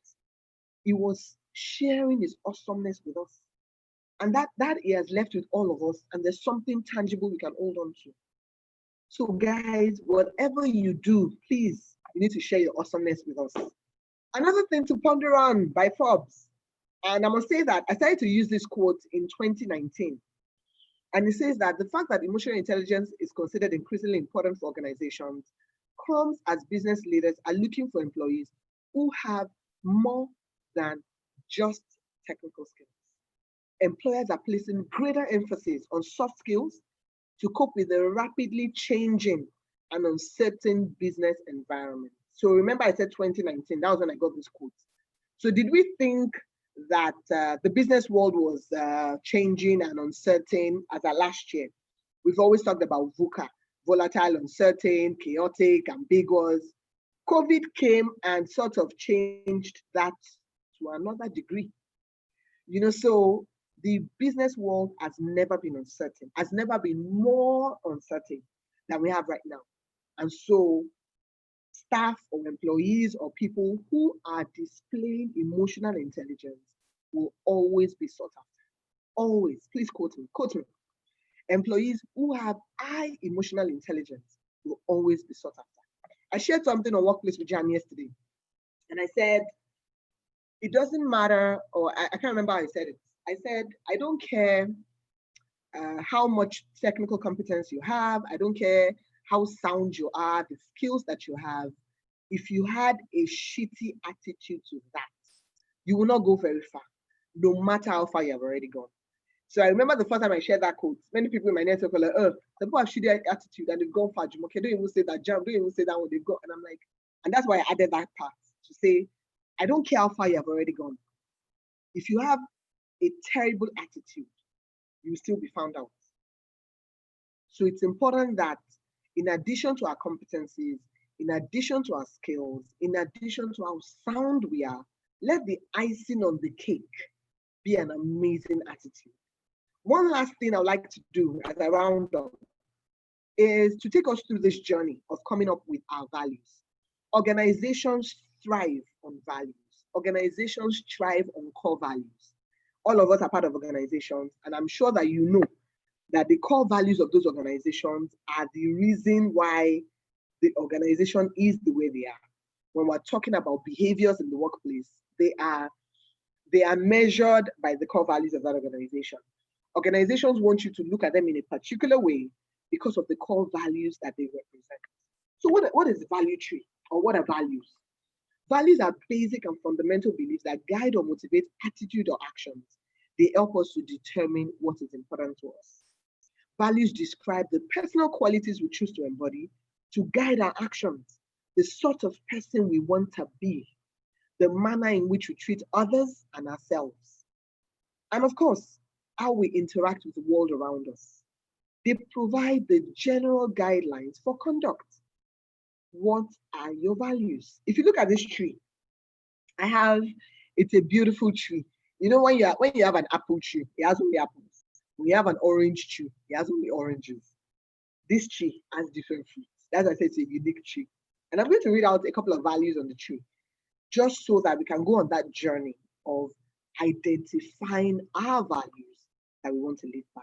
he was sharing his awesomeness with us. And that he has left with all of us, and there's something tangible we can hold on to. So guys, whatever you do, please, you need to share your awesomeness with us. Another thing to ponder on by Forbes, and I must say that I started to use this quote in 2019. And it says that the fact that emotional intelligence is considered increasingly important for organizations comes as business leaders are looking for employees who have more than just technical skills. employers are placing greater emphasis on soft skills to cope with the rapidly changing and uncertain business environment. So remember I said 2019, that was when I got this quote. So did we think that the business world was changing and uncertain as of last year? We've always talked about VUCA, volatile, uncertain, chaotic, ambiguous. COVID came and sort of changed that to another degree. You know, so the business world has never been uncertain, has never been more uncertain than we have right now. And so staff or employees or people who are displaying emotional intelligence will always be sought after. Always. Please quote me. Quote me. Employees who have high emotional intelligence will always be sought after. I shared something on Workplace with Jan yesterday, and I said, it doesn't matter, or I can't remember how I said it. I said, I don't care how much technical competence you have. I don't care how sound you are, the skills that you have. If you had a shitty attitude to that, you will not go very far, no matter how far you have already gone. So I remember the first time I shared that quote, many people in my network were like, oh, the people have shitty attitude and they've gone far. Okay, don't even say that, Jam, don't even say that when they've gone. And I'm like, and that's why I added that part to say, I don't care how far you have already gone. If you have a terrible attitude, you will still be found out. So it's important that in addition to our competencies, in addition to our skills, in addition to how sound we are, let the icing on the cake be an amazing attitude. One last thing I'd like to do as I round up is to take us through this journey of coming up with our values. Organizations thrive on values. Organizations thrive on core values. All of us are part of organizations, and I'm sure that you know that the core values of those organizations are the reason why the organization is the way they are. When we're talking about behaviors in the workplace, they are measured by the core values of that organization. Organizations want you to look at them in a particular way because of the core values that they represent. So what is value tree, or what are values? Values are basic and fundamental beliefs that guide or motivate attitude or actions. They help us to determine what is important to us. Values describe the personal qualities we choose to embody to guide our actions, the sort of person we want to be, the manner in which we treat others and ourselves, and of course, how we interact with the world around us. They provide the general guidelines for conduct. What are your values? If you look at this tree, it's a beautiful tree. You know, when you have an apple tree, it has only apples. When you have an orange tree, it has only oranges. This tree has different fruits. That's why I said it's a unique tree. And I'm going to read out a couple of values on the tree, just so that we can go on that journey of identifying our values that we want to live by.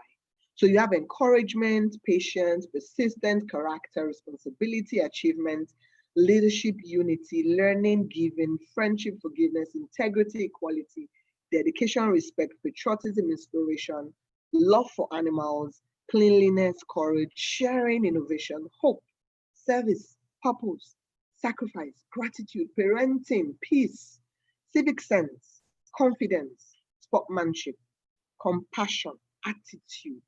So you have encouragement, patience, persistence, character, responsibility, achievement, leadership, unity, learning, giving, friendship, forgiveness, integrity, equality, dedication, respect, patriotism, inspiration, love for animals, cleanliness, courage, sharing, innovation, hope, service, purpose, sacrifice, gratitude, parenting, peace, civic sense, confidence, sportsmanship, compassion, attitude,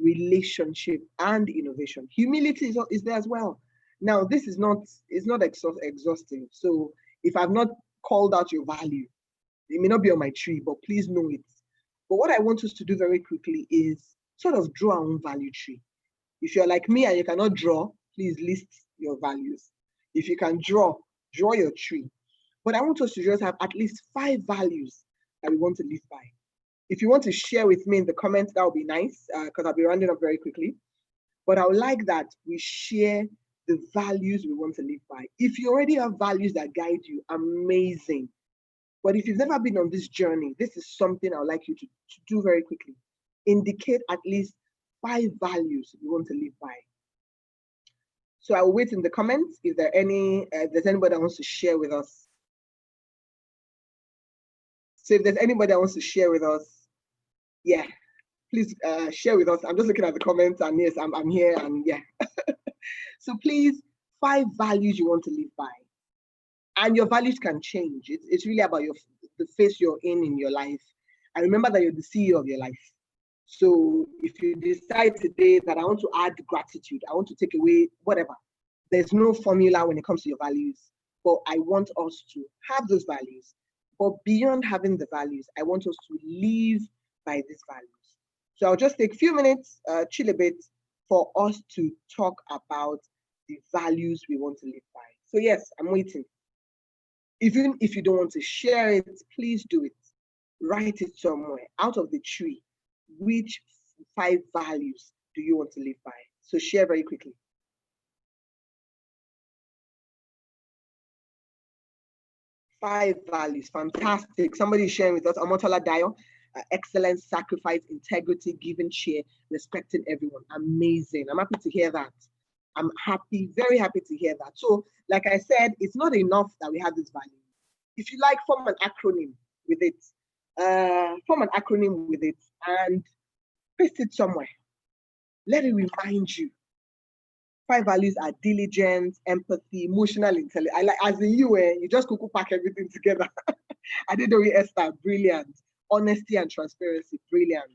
relationship, and innovation. Humility is there as well. Now, this is not exhaustive. So if I've not called out your value, it may not be on my tree, but please know it. But what I want us to do very quickly is sort of draw our own value tree. If you're like me and you cannot draw, please list your values. If you can draw your tree. But I want us to just have at least 5 values that we want to live by. If you want to share with me in the comments, that would be nice, because I'll be rounding up very quickly. But I would like that we share the values we want to live by. If you already have values that guide you, amazing. But if you've never been on this journey, this is something I would like you to do very quickly. Indicate at least 5 values you want to live by. So I will wait in the comments if there's anybody that wants to share with us. So if there's anybody that wants to share with us, yeah, please share with us. I'm just looking at the comments, and yes, I'm here, and yeah. So please, 5 values you want to live by. And your values can change. It's really about the phase you're in your life. And remember that you're the CEO of your life. So if you decide today that I want to add gratitude, I want to take away whatever, there's no formula when it comes to your values. But I want us to have those values. But beyond having the values, I want us to live by these values. So I'll just take a few minutes, chill a bit, for us to talk about the values we want to live by. So yes, I'm waiting. Even if you don't want to share it, please do it. Write it somewhere out of the tree. Which 5 values do you want to live by? So share very quickly. 5 values, fantastic. Somebody is sharing with us. Amotola Dayo, excellence, sacrifice, integrity, giving, share, respecting everyone. Amazing. I'm happy to hear that. I'm happy, very happy to hear that. So, like I said, it's not enough that we have this value. If you like, form an acronym with it. And paste it somewhere. Let it remind you. 5 values are diligence, empathy, emotional intelligence. I like, as in you just cuckoo pack everything together. I did know Esther, brilliant. Honesty and transparency, brilliant.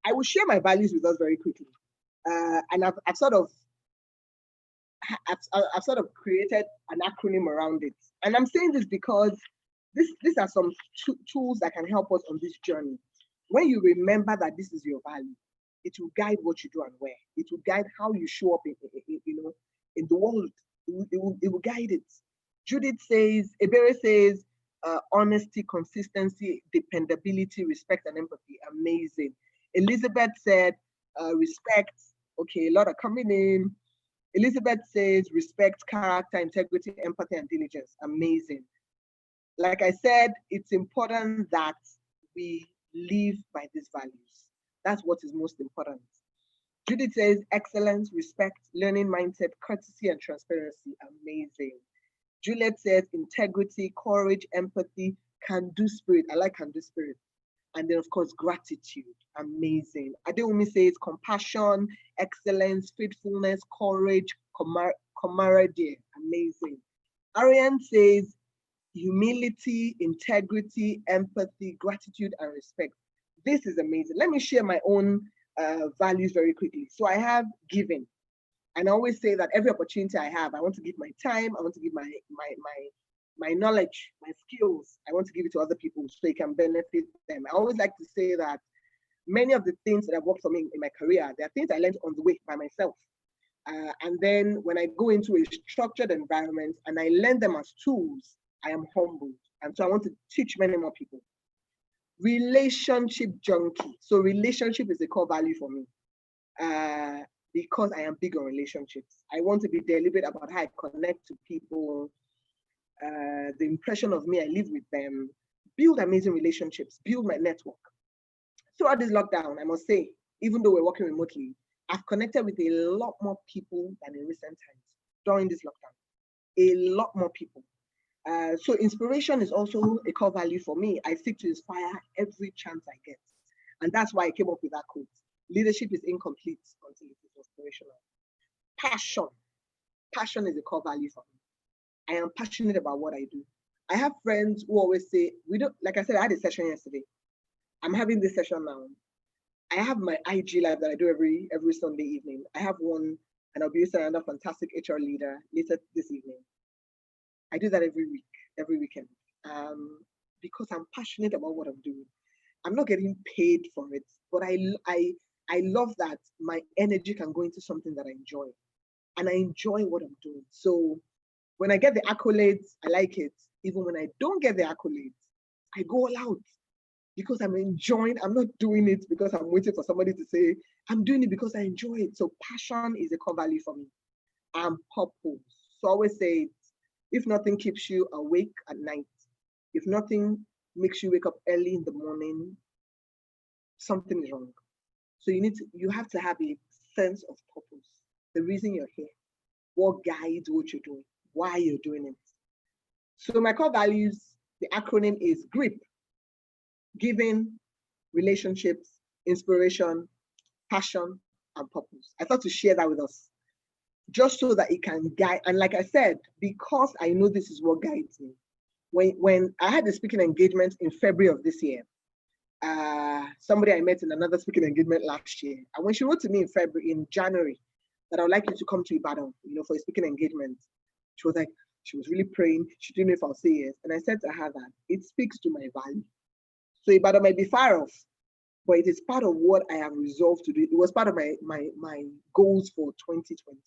I will share my values with us very quickly. And I've sort of created an acronym around it. And I'm saying this because these are some tools that can help us on this journey. When you remember that this is your value, it will guide what you do and where. It will guide how you show up in the world. It will guide it. Ebere says, honesty, consistency, dependability, respect, and empathy. Amazing. Elizabeth said, respect. Okay, a lot are coming in. Elizabeth says, respect, character, integrity, empathy, and diligence. Amazing. Like I said, it's important that we live by these values. That's what is most important. Judith says, excellence, respect, learning mindset, courtesy, and transparency. Amazing. Juliet says, integrity, courage, empathy, can-do spirit. I like can-do spirit. And then, of course, gratitude. Amazing. Adewumi says, compassion, excellence, faithfulness, courage, camaraderie. Amazing. Ariane says, humility, integrity, empathy, gratitude, and respect. This is amazing. Let me share my own values very quickly. So I have giving. And I always say that every opportunity I have, I want to give my time, I want to give my knowledge, my skills, I want to give it to other people so it can benefit them. I always like to say that many of the things that have worked for me in my career, there are things I learned on the way by myself. And then when I go into a structured environment and I learn them as tools, I am humbled. And so I want to teach many more people. Relationship junkie. So relationship is a core value for me. Because I am big on relationships. I want to be deliberate about how I connect to people, the impression of me, I live with them, build amazing relationships, build my network. Throughout this lockdown, I must say, even though we're working remotely, I've connected with a lot more people than in recent times during this lockdown. A lot more people. So inspiration is also a core value for me. I seek to inspire every chance I get. And that's why I came up with that quote. Leadership is incomplete until it is inspirational. Passion. Passion is a core value for me. I am passionate about what I do. I have friends who always say, we don't, like I said, I had a session yesterday. I'm having this session now. I have my IG live that I do every Sunday evening. I have one, and I'll be using another fantastic HR leader later this evening. I do that every week, every weekend, because I'm passionate about what I'm doing. I'm not getting paid for it, but I love that my energy can go into something that I enjoy, and I enjoy what I'm doing. So when I get the accolades, I like it. Even when I don't get the accolades, I go all out because I'm enjoying. I'm not doing it because I'm waiting for somebody to say, I'm doing it because I enjoy it. So passion is a core value for me. And purpose. So I always say, if nothing keeps you awake at night, if nothing makes you wake up early in the morning, something is wrong. So you have to have a sense of purpose, the reason you're here, what guides what you're doing, why you're doing it. So my core values, the acronym is GRIP: giving, relationships, inspiration, passion, and purpose. I thought to share that with us, just so that it can guide. And like I said, because I know this is what guides me. When I had the speaking engagement in February of this year, somebody I met in another speaking engagement last year. And when she wrote to me in January, that I would like you to come to Ibadan, for a speaking engagement, she was really praying. She didn't know if I'll say yes. And I said to her that it speaks to my value. So Ibadan might be far off, but it is part of what I have resolved to do. It was part of my goals for 2020.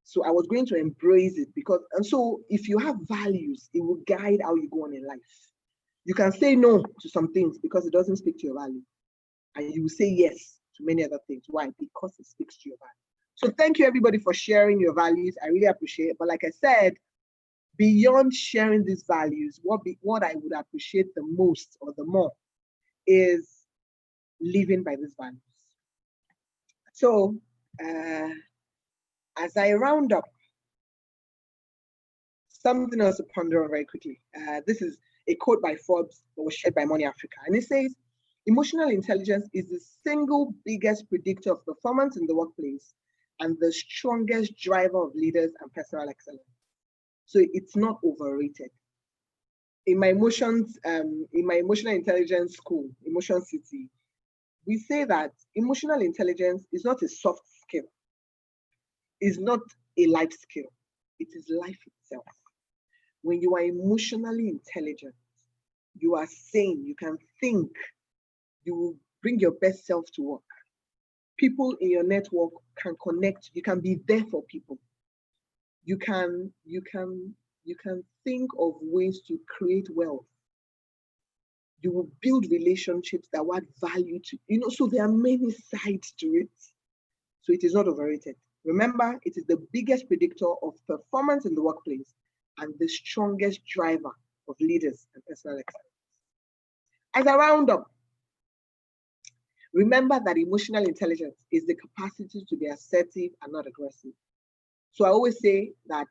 So I was going to embrace it and so if you have values, it will guide how you go on in life. You can say no to some things because it doesn't speak to your value. And you will say yes to many other things. Why? Because it speaks to your value. So thank you everybody for sharing your values. I really appreciate it. But like I said, beyond sharing these values, what I would appreciate the most or the more is living by these values. So as I round up, something else to ponder on very quickly. This is a quote by Forbes that was shared by Money Africa. And it says, emotional intelligence is the single biggest predictor of performance in the workplace and the strongest driver of leaders and personal excellence. So it's not overrated. In my emotional intelligence school, Emotion City, we say that emotional intelligence is not a soft skill. It's not a life skill. It is life itself. When you are emotionally intelligent, you are sane, you can think, you will bring your best self to work. People in your network can connect, you can be there for people. You can think of ways to create wealth. You will build relationships that will add value to, so there are many sides to it. So it is not overrated. Remember, it is the biggest predictor of performance in the workplace and the strongest driver of leaders and personal excellence. As I round up, remember that emotional intelligence is the capacity to be assertive and not aggressive. So I always say that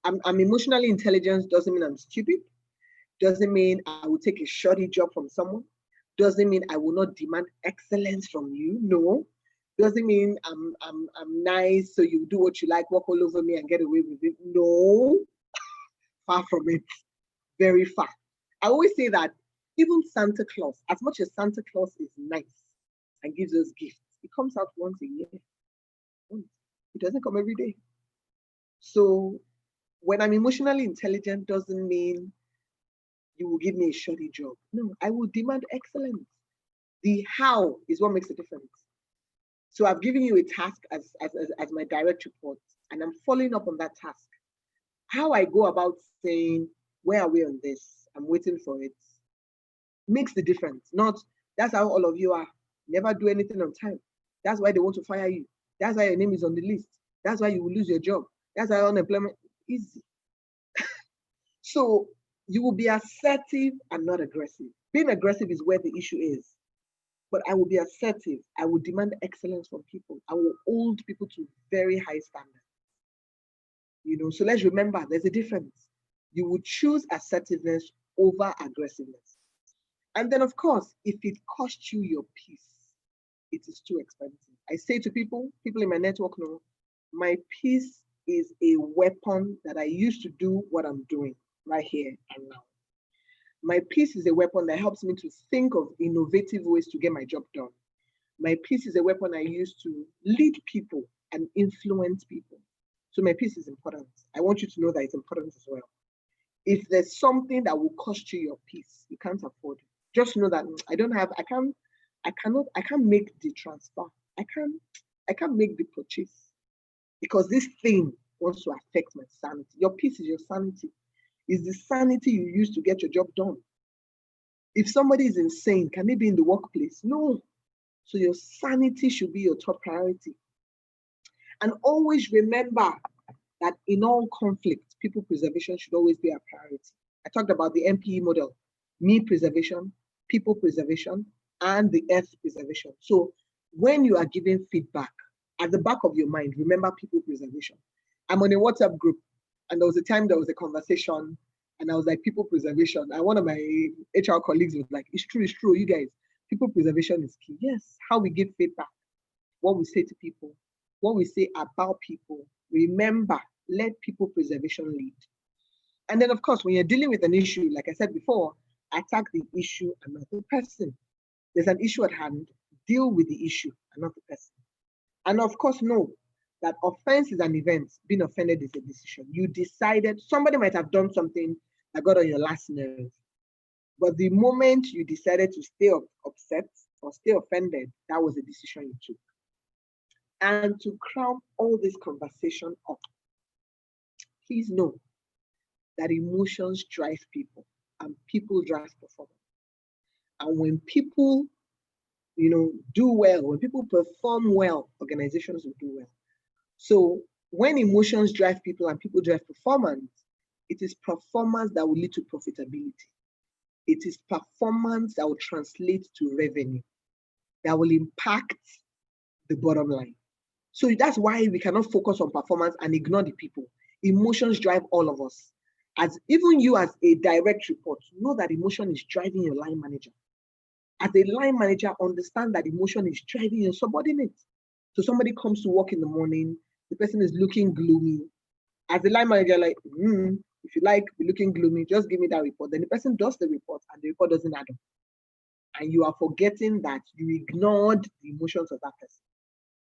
I'm emotionally intelligent doesn't mean I'm stupid, doesn't mean I will take a shoddy job from someone, doesn't mean I will not demand excellence from you. No. Doesn't mean I'm nice, so you do what you like, walk all over me and get away with it. No, far from it, very far. I always say that even Santa Claus, as much as Santa Claus is nice and gives us gifts, it comes out once a year. It doesn't come every day. So when I'm emotionally intelligent doesn't mean you will give me a shoddy job. No, I will demand excellence. The how is what makes a difference. So I've given you a task as my direct report, and I'm following up on that task. How I go about saying, where are we on this? I'm waiting for it. Makes the difference. Not, that's how all of you are. Never do anything on time. That's why they want to fire you. That's why your name is on the list. That's why you will lose your job. That's why unemployment, easy. So you will be assertive and not aggressive. Being aggressive is where the issue is. But I will be assertive. I will demand excellence from people. I will hold people to very high standards. So let's remember there's a difference. You would choose assertiveness over aggressiveness. And then, of course, if it costs you your peace, it is too expensive. I say to people in my network know, my peace is a weapon that I use to do what I'm doing right here and now. My peace is a weapon that helps me to think of innovative ways to get my job done. My peace is a weapon I use to lead people and influence people. So my peace is important. I want you to know that it's important as well. If there's something that will cost you your peace, you can't afford it. Just know that I can't make the transfer. I can't make the purchase because this thing wants to affect my sanity. Your peace is your sanity. Is the sanity you use to get your job done. If somebody is insane, can they be in the workplace? No. So your sanity should be your top priority. And always remember that in all conflict, people preservation should always be a priority. I talked about the MPE model, me preservation, people preservation, and the earth preservation. So when you are giving feedback, at the back of your mind, remember people preservation. I'm on a WhatsApp group, and there was a time there was a conversation, and I was like, people preservation. And one of my HR colleagues was like, it's true, you guys, people preservation is key. Yes, how we give feedback, what we say to people, what we say about people. Remember, let people preservation lead. And then, of course, when you're dealing with an issue, like I said before, Attack the issue and not the person. There's an issue at hand, deal with the issue and not the person. And of course, know that offense is an event, being offended is a decision. You decided, somebody might have done something that got on your last nerve, but the moment you decided to stay upset or stay offended, that was a decision you took. And to crown all this conversation up, please know that emotions drive people and people drive performance. And when people, do well, when people perform well, organizations will do well. So when emotions drive people and people drive performance, it is performance that will lead to profitability. It is performance that will translate to revenue, that will impact the bottom line. So that's why we cannot focus on performance and ignore the people. Emotions drive all of us. As even you as a direct report, know that emotion is driving your line manager. As a line manager, understand that emotion is driving your subordinate. So somebody comes to work in the morning, the person is looking gloomy. As a line manager, like, if you like be looking gloomy, just give me that report. Then the person does the report and the report doesn't add up. And you are forgetting that you ignored the emotions of that person.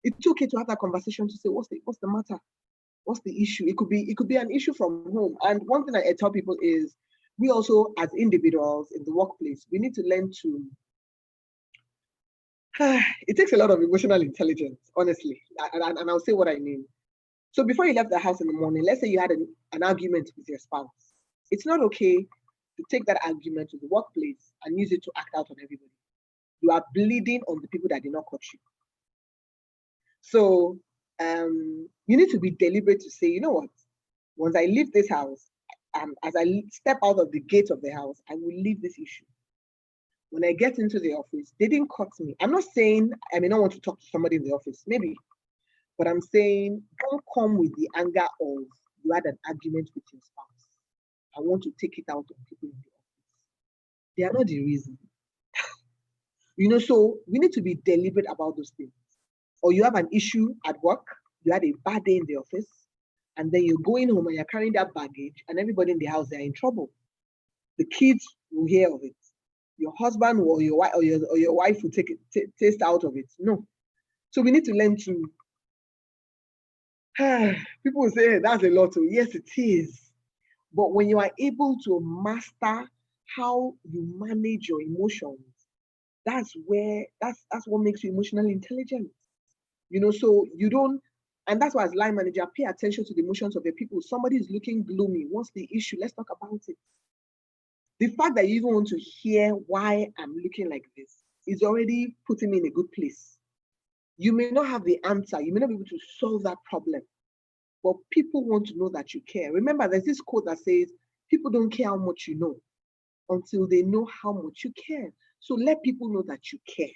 It's okay to have that conversation to say, what's the matter? What's the issue? It could be an issue from home. And one thing I tell people is, we also, as individuals in the workplace, we need to learn to, it takes a lot of emotional intelligence, honestly. And I'll say what I mean. So before you left the house in the morning, let's say you had an argument with your spouse. It's not okay to take that argument to the workplace and use it to act out on everybody. You are bleeding on the people that did not cut you. So you need to be deliberate to say, you know what, once I leave this house, as I step out of the gate of the house, I will leave this issue. When I get into the office, they didn't cut me. I'm not saying I may not want to talk to somebody in the office, maybe. But I'm saying, don't come with the anger of you had an argument with your spouse. I want to take it out on people in the office. They are not the reason. So we need to be deliberate about those things. Or you have an issue at work, you had a bad day in the office, and then you're going home and you're carrying that baggage, and everybody in the house, they're in trouble. The kids will hear of it. Your husband or your wife will take it, taste out of it. No. So we need to learn to. People will say, hey, that's a lot. Yes, it is. But when you are able to master how you manage your emotions, that's what makes you emotionally intelligent. So you don't, and that's why as line manager, pay attention to the emotions of the people. Somebody is looking gloomy. What's the issue? Let's talk about it. The fact that you even want to hear why I'm looking like this is already putting me in a good place. You may not have the answer. You may not be able to solve that problem, but people want to know that you care. Remember, there's this quote that says, people don't care how much you know until they know how much you care. So let people know that you care.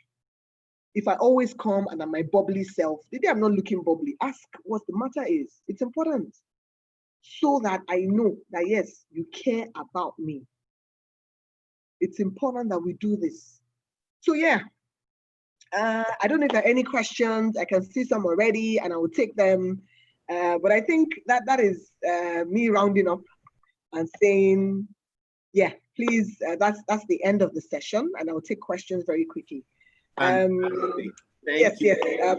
If I always come and I'm my bubbly self, the day I'm not looking bubbly, ask what the matter is. It's important so that I know that, yes, you care about me. It's important that we do this. So yeah, I don't know if there are any questions. I can see some already and I will take them. But I think that is me rounding up and saying, yeah, please, that's the end of the session, and I'll take questions very quickly. Yes,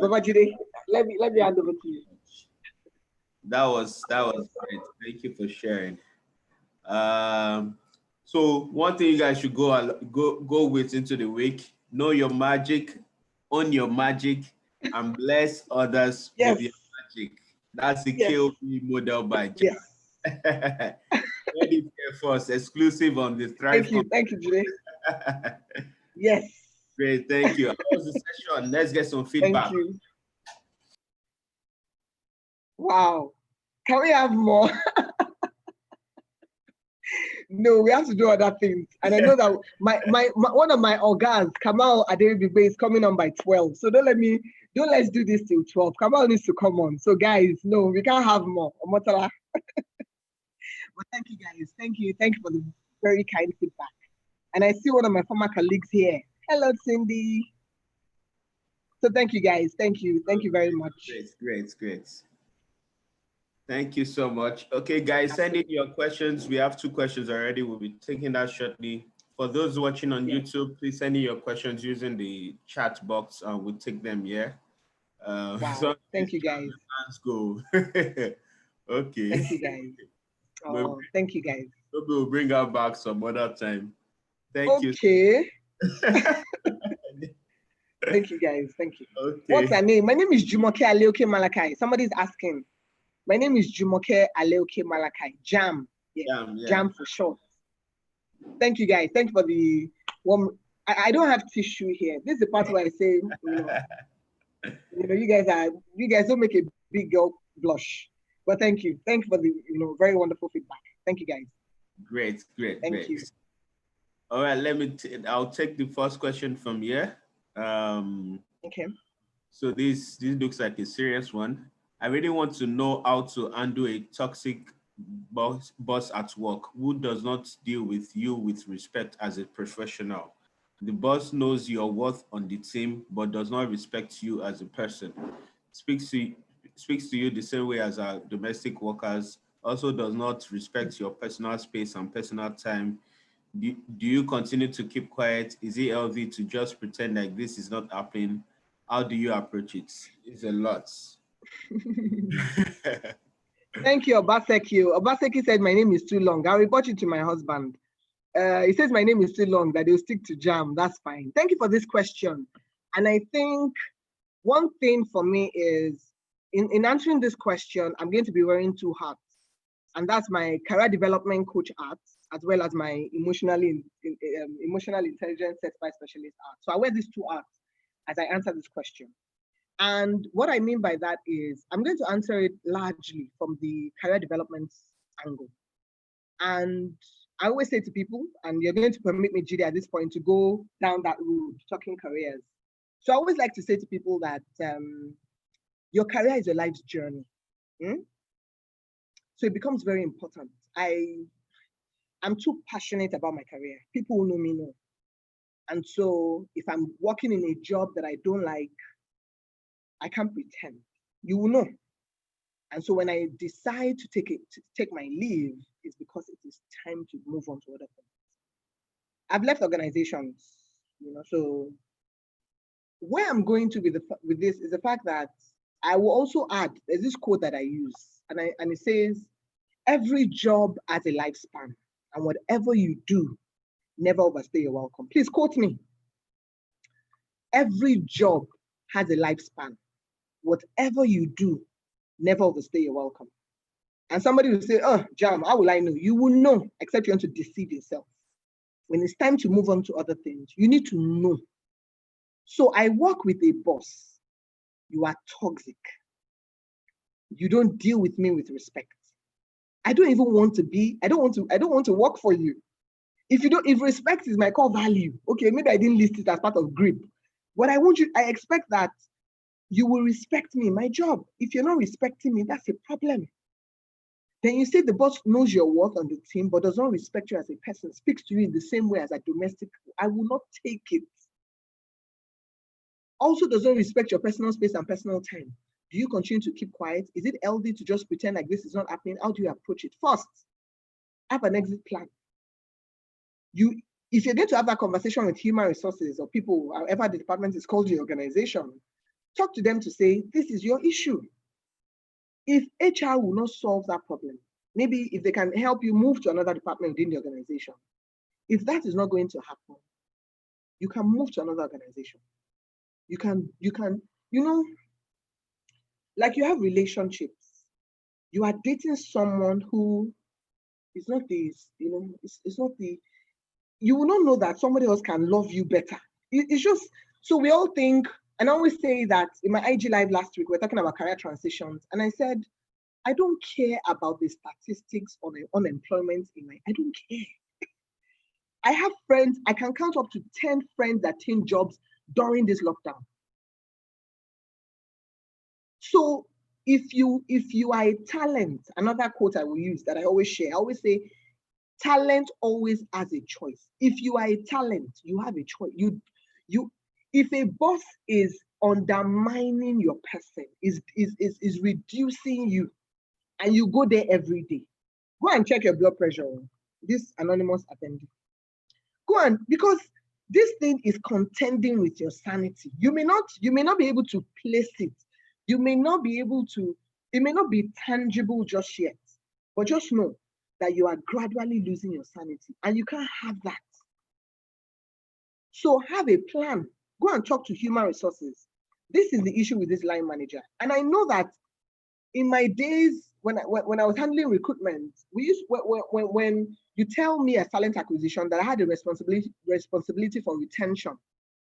Baba Jide, let me hand over to you. That was great. Thank you for sharing. So one thing you guys should go with into the week: know your magic, own your magic, and bless others with your magic. That's the KOP model by Jack. Ready first, exclusive on the Thrive. Thank you, Jide. Yes. Great, thank you. How was the session? Let's get some feedback. Thank you. Wow. Can we have more? No, we have to do other things. And I know that my one of my organs, Kamal Aderibigbe, is coming on by 12. So let's do this till 12. Kamal needs to come on. So guys, no, we can't have more. But thank you guys. Thank you for the very kind feedback. And I see one of my former colleagues here. Hello, Cindy. So thank you guys. Thank you very much. Great. Thank you so much. Okay, guys, send in your questions. We have 2 questions already. We'll be taking that shortly. For those watching on YouTube, please send in your questions using the chat box and we'll take them, yeah? Wow, so thank you guys. Let's go. Okay. Thank you guys. Oh, thank you guys. Maybe we'll bring her back some other time. Thank you. Okay. Thank you guys. Thank you. Okay. What's her name? My name is Jumoke Aleoke Malakai. Somebody's asking. My name is Jumoke Aleoke Malakai. Jam. Yeah. Jam for short. Thank you guys. Thank you for the warm. I don't have tissue here. This is the part where I say, you guys don't make a big girl blush. But thank you. Thank you for the very wonderful feedback. Thank you guys. Great. Thank you. All right, I'll take the first question from here. Okay. So this looks like a serious one. I really want to know how to handle a toxic boss at work who does not deal with you with respect as a professional. The boss knows your worth on the team, but does not respect you as a person. Speaks to you the same way as our domestic workers, also does not respect your personal space and personal time. Do you continue to keep quiet? Is it healthy to just pretend like this is not happening? How do you approach it? It's a lot. Thank you, Obaseki. Obaseki said, my name is too long. I'll report you to my husband. He says my name is too long, that he'll stick to Jam. That's fine. Thank you for this question. And I think one thing for me is, in answering this question, I'm going to be wearing two hats. And that's my career development coach hat, as well as my emotional intelligence certified specialist hat. So I wear these two hats as I answer this question. And what I mean by that is, I'm going to answer it largely from the career development angle. And I always say to people, and you're going to permit me, Judy, at this point, to go down that road, talking careers. So I always like to say to people that your career is your life's journey. So it becomes very important. I'm too passionate about my career. People who know me know. And so if I'm working in a job that I don't like, I can't pretend. You will know. And so when I decide to take my leave, it's because it is time to move on to other things. I've left organizations, so where I'm going to with this is the fact that I will also add, there's this quote that I use, and it says, every job has a lifespan, and whatever you do, never overstay your welcome. Please quote me. Every job has a lifespan. Whatever you do, never overstay your welcome. And somebody will say, oh, Jam, how will I know? You will know, except you want to deceive yourself. When it's time to move on to other things, you need to know. So I work with a boss. You are toxic. You don't deal with me with respect. I don't even want to work for you. If respect is my core value, okay, maybe I didn't list it as part of GRIP. But I expect that you will respect me in my job. If you're not respecting me, that's a problem. Then you say the boss knows your worth on the team, but does not respect you as a person, speaks to you in the same way as a domestic. I will not take it. Also does not respect your personal space and personal time. Do you continue to keep quiet? Is it healthy to just pretend like this is not happening? How do you approach it? First, have an exit plan. If you're going to have that conversation with human resources or people, however the department is called, your organization, talk to them to say, this is your issue. If HR will not solve that problem, maybe if they can help you move to another department within the organization, if that is not going to happen, you can move to another organization. You can, like you have relationships. You are dating someone who is not this, it's not the, you will not know that somebody else can love you better. It's just, so we all think, and I always say that in my IG live last week, we're talking about career transitions. And I said, I don't care about the statistics on unemployment I don't care. I have friends, I can count up to 10 friends that changed jobs during this lockdown. So if you are a talent, another quote I will use that I always share, I always say, talent always has a choice. If you are a talent, you have a choice. If a boss is undermining your person, is reducing you, and you go there every day, go and check your blood pressure. This anonymous attendee. Go Go on, because this thing is contending with your sanity. You may not be able to place it. You may not be able to, it may not be tangible just yet, but just know that you are gradually losing your sanity and you can't have that. So have a plan. Go and talk to human resources. This is the issue with this line manager. And I know that in my days when I was handling recruitment, we used when you tell me as talent acquisition that I had a responsibility for retention,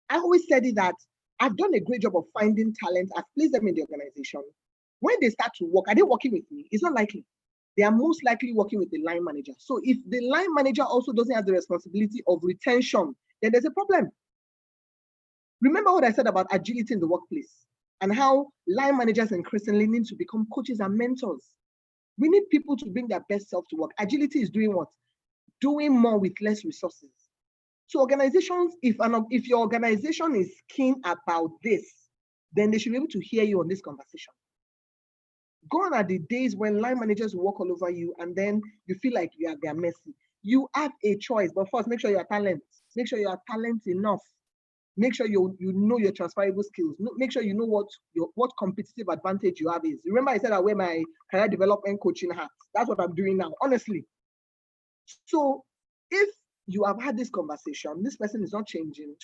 I always said it that I've done a great job of finding talent. I've placed them in the organization. When they start to work, are they working with me? It's not likely. They are most likely working with the line manager. So if the line manager also doesn't have the responsibility of retention, then there's a problem. Remember what I said about agility in the workplace and how line managers increasingly need to become coaches and mentors. We need people to bring their best self to work. Agility is doing what? Doing more with less resources. So organizations, if your organization is keen about this, then they should be able to hear you on this conversation. Gone are the days when line managers walk all over you and then you feel like you are at their mercy. You have a choice, but first make sure you are talent. Make sure you are talent enough. Make sure you know your transferable skills. Make sure you know what competitive advantage you have is. Remember I said I wear my career development coaching hat. That's what I'm doing now, honestly. So if you have had this conversation, this person is not changing.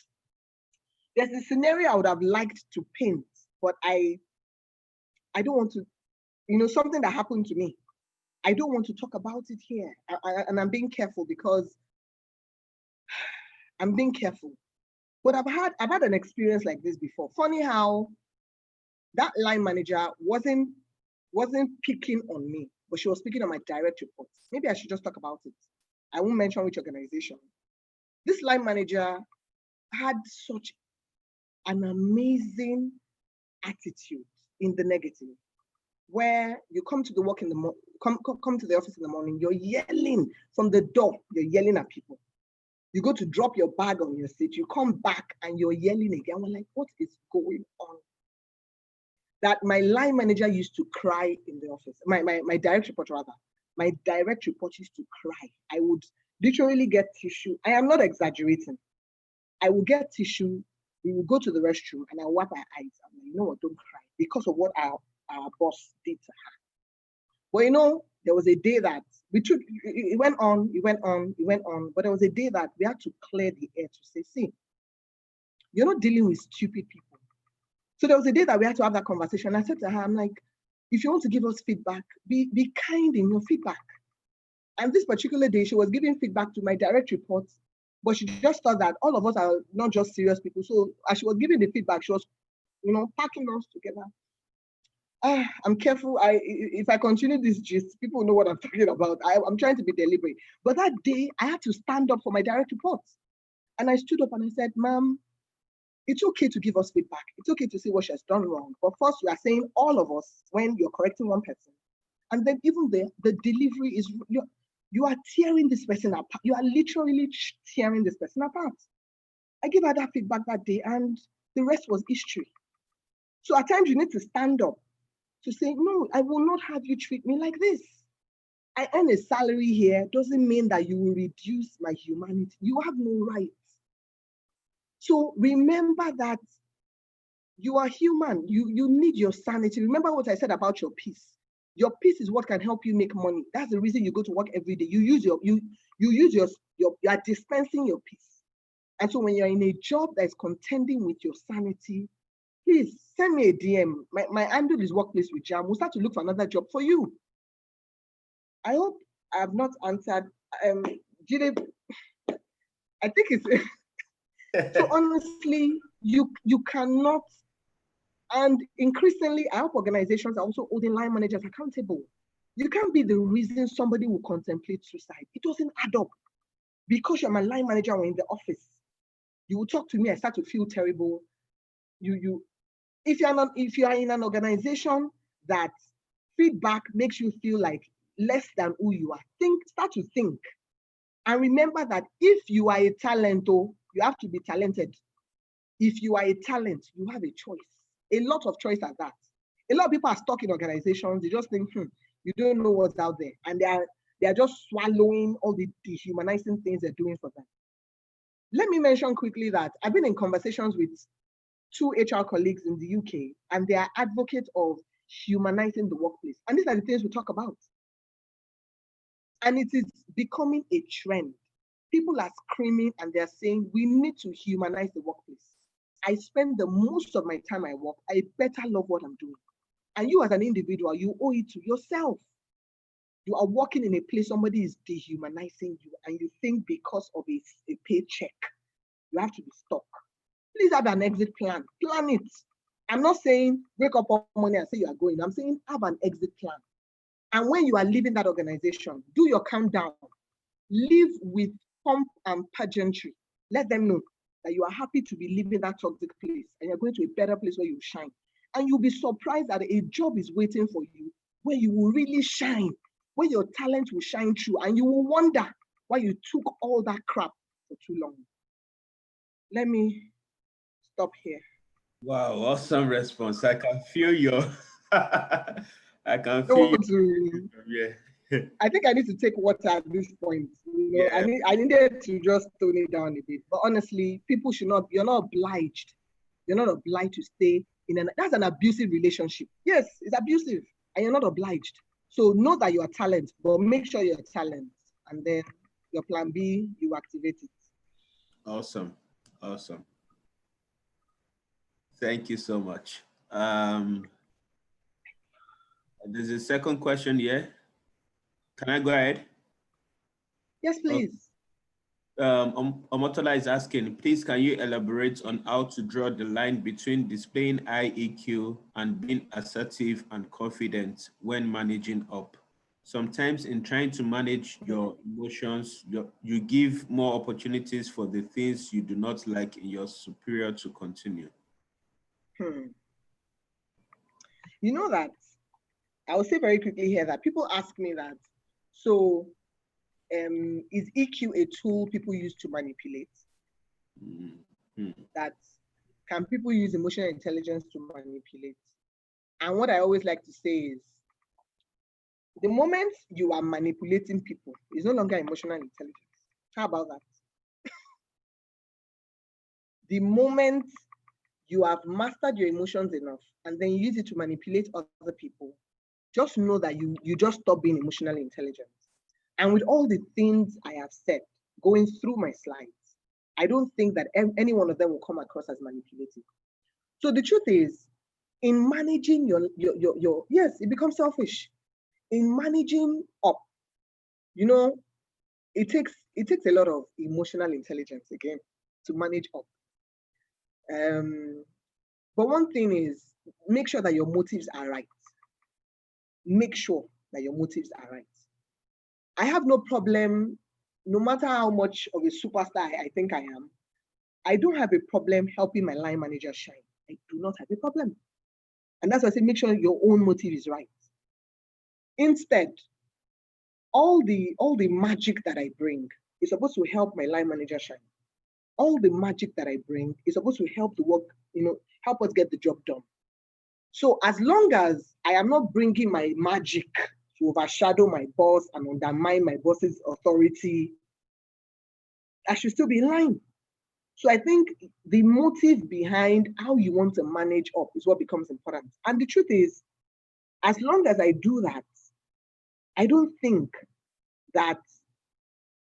There's a scenario I would have liked to paint, but I don't want to, something that happened to me. I don't want to talk about it here. And I'm being careful because I'm being careful. But I've had an experience like this before. Funny how that line manager wasn't picking on me, but she was speaking on my direct reports. Maybe I should just talk about it. I won't mention which organization. This line manager had such an amazing attitude in the negative, where you come to the work in the come to the office in the morning, you're yelling from the door, you're yelling at people. You go to drop your bag on your seat, you come back and you're yelling again. We're like, what is going on? That my line manager used to cry in the office. My direct report rather. My direct report used to cry. I would literally get tissue. I am not exaggerating. I will get tissue. We will go to the restroom and I wipe our eyes. I'm like, you know what, don't cry because of what our boss did to her. But there was a day that it went on, but there was a day that we had to clear the air to say, see, you're not dealing with stupid people. So there was a day that we had to have that conversation. I said to her, I'm like, if you want to give us feedback, be kind in your feedback. And this particular day, she was giving feedback to my direct reports, but she just thought that all of us are not just serious people. So as she was giving the feedback, she was, packing us together. I'm careful. If I continue this gist, people know what I'm talking about. I'm trying to be deliberate. But that day, I had to stand up for my direct reports. And I stood up and I said, ma'am, it's okay to give us feedback. It's okay to say what she has done wrong. But first, we are saying all of us when you're correcting one person. And then even the delivery is, you are tearing this person apart. You are literally tearing this person apart. I gave her that feedback that day and the rest was history. So at times you need to stand up to say, no, I will not have you treat me like this. I earn a salary here doesn't mean that you will reduce my humanity. You have no rights. So remember that you are human. You need your sanity. Remember what I said about your peace. Your peace is what can help you make money. That's the reason you go to work every day. You are dispensing your peace. And so when you're in a job that is contending with your sanity, please send me a DM. My handle is Workplace with Jam. We'll start to look for another job for you. I hope I have not answered. Jide, I think it's so honestly, you cannot, and increasingly, I hope organizations are also holding line managers accountable. You can't be the reason somebody will contemplate suicide. It doesn't add up. Because you're my line manager or in the office, you will talk to me, I start to feel terrible. If you are in an organization that feedback makes you feel like less than who you are, start to think. And remember that if you are a talent, you have to be talented. If you are a talent, you have a choice. A lot of choice at that. A lot of people are stuck in organizations. They just think, you don't know what's out there. And they are just swallowing all the dehumanizing things they're doing for them. Let me mention quickly that I've been in conversations with 2 HR colleagues in the UK, and they are advocates of humanizing the workplace. And these are the things we talk about. And it is becoming a trend. People are screaming and they're saying, we need to humanize the workplace. I spend the most of my time I work. I better love what I'm doing. And you as an individual, you owe it to yourself. You are working in a place, somebody is dehumanizing you, and you think because of a paycheck, you have to be stuck. Please have an exit plan. Plan it. I'm not saying wake up one morning and say you are going. I'm saying have an exit plan. And when you are leaving that organization, do your countdown. Live with pomp and pageantry. Let them know that you are happy to be leaving that toxic place and you're going to a better place where you shine. And you'll be surprised that a job is waiting for you where you will really shine, where your talent will shine through, and you will wonder why you took all that crap for too long. Let me stop here. Wow, awesome response. I can feel your I can feel yeah. I think I need to take water at this point. You know, yeah. I needed to just tone it down a bit. But honestly, people should not, you're not obliged. You're not obliged to stay in that's an abusive relationship. Yes, it's abusive and you're not obliged. So know that you are talent, but make sure you're talent. And then your plan B, you activate it. Awesome. Awesome. Thank you so much. There's a second question here. Can I go ahead? Yes, please. Omotola is asking, please can you elaborate on how to draw the line between displaying high EQ and being assertive and confident when managing up? Sometimes in trying to manage your emotions, you give more opportunities for the things you do not like in your superior to continue. You know that, I will say very quickly here that people ask me that, so is EQ a tool people use to manipulate? That can people use emotional intelligence to manipulate? And what I always like to say is, the moment you are manipulating people, it's no longer emotional intelligence. How about that? The moment you have mastered your emotions enough and then you use it to manipulate other people, just know that you just stop being emotionally intelligent. And with all the things I have said, going through my slides, I don't think that any one of them will come across as manipulative. So the truth is, in managing your yes, it becomes selfish. In managing up, you know, it takes a lot of emotional intelligence again to manage up. But one thing is, make sure that your motives are right. Make sure that your motives are right. I have no problem, no matter how much of a superstar I think I am, I don't have a problem helping my line manager shine. I do not have a problem. And that's why I say make sure your own motive is right. Instead, all the magic that I bring is supposed to help my line manager shine. All the magic that I bring is supposed to help the work, help us get the job done. So as long as I am not bringing my magic to overshadow my boss and undermine my boss's authority, I should still be in line. So I think the motive behind how you want to manage up is what becomes important. And the truth is, as long as I do that, I don't think that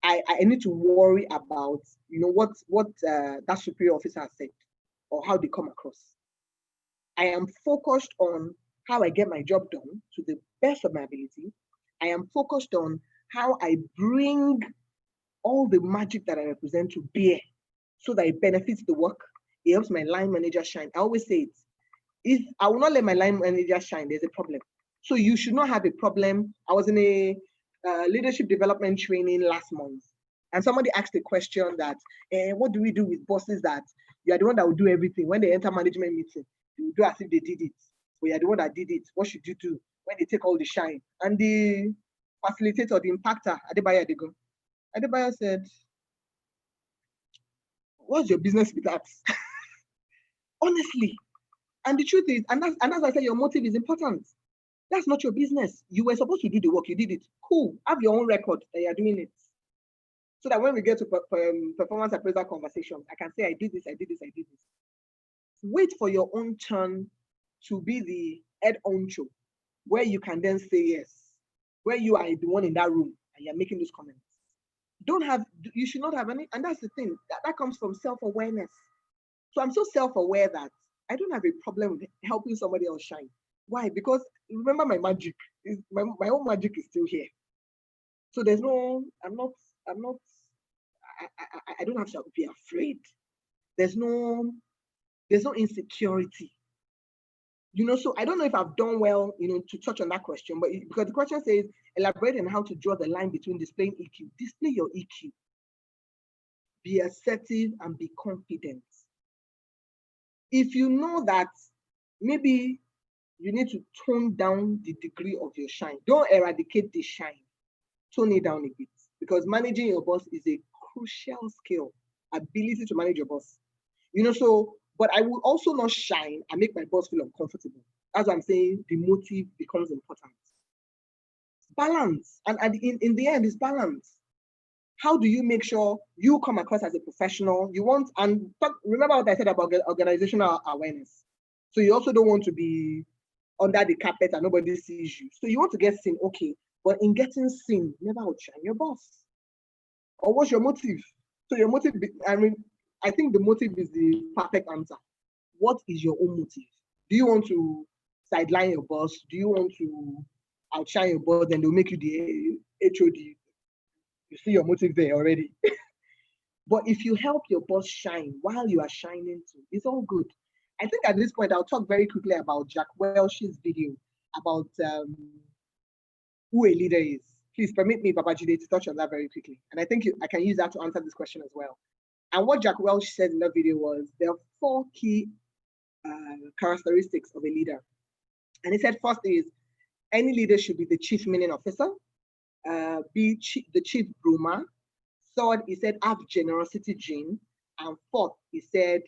I need to worry about, what that superior officer has said or how they come across. I am focused on how I get my job done to the best of my ability. I am focused on how I bring all the magic that I represent to bear so that it benefits the work. It helps my line manager shine. I always say it. If I will not let my line manager shine, there's a problem. So you should not have a problem. I was in a leadership development training last month, and somebody asked a question that, what do we do with bosses that you are the one that will do everything? When they enter management meeting, you do as if they did it. But you are the one that did it. What should you do when they take all the shine? And the facilitator, the impactor, Adebayo said, what's your business with that? Honestly. And the truth is, and as I said, your motive is important. That's not your business. You were supposed to do the work, you did it. Cool. Have your own record that you're doing it. So that when we get to performance appraisal conversations, I can say, I did this, I did this, I did this. Wait for your own turn to be the head honcho, where you can then say yes, where you are the one in that room and you're making those comments. You should not have any, and that's the thing, that comes from self-awareness. So I'm so self-aware that I don't have a problem with helping somebody else shine. Why? Because remember, my magic is my own magic is still here. So there's no, I don't have to be afraid. There's no insecurity. So I don't know if I've done well, to touch on that question, but because the question says, elaborate on how to draw the line between displaying EQ. Display your EQ. Be assertive and be confident. If you know that maybe you need to tone down the degree of your shine, don't eradicate the shine, tone it down a bit, because managing your boss is a crucial skill, ability to manage your boss. But I will also not shine and make my boss feel uncomfortable. As I'm saying, the motive becomes important. Balance, and in the end, it's balance. How do you make sure you come across as a professional? Remember what I said about organizational awareness. So you also don't want to be under the carpet and nobody sees you. So you want to get seen, okay, but in getting seen, never outshine your boss. Or what's your motive? So your motive, I think the motive is the perfect answer. What is your own motive? Do you want to sideline your boss? Do you want to outshine your boss and they'll make you the HOD? You see your motive there already. But if you help your boss shine while you are shining too, it's all good. I think at this point, I'll talk very quickly about Jack Welch's video about who a leader is. Please permit me, Babajide, to touch on that very quickly. And I think I can use that to answer this question as well. And what Jack Welch said in that video was, there are 4 key characteristics of a leader. And he said, first is, any leader should be the chief meaning officer, be the chief groomer. Third, he said, have generosity gene. And fourth, he said,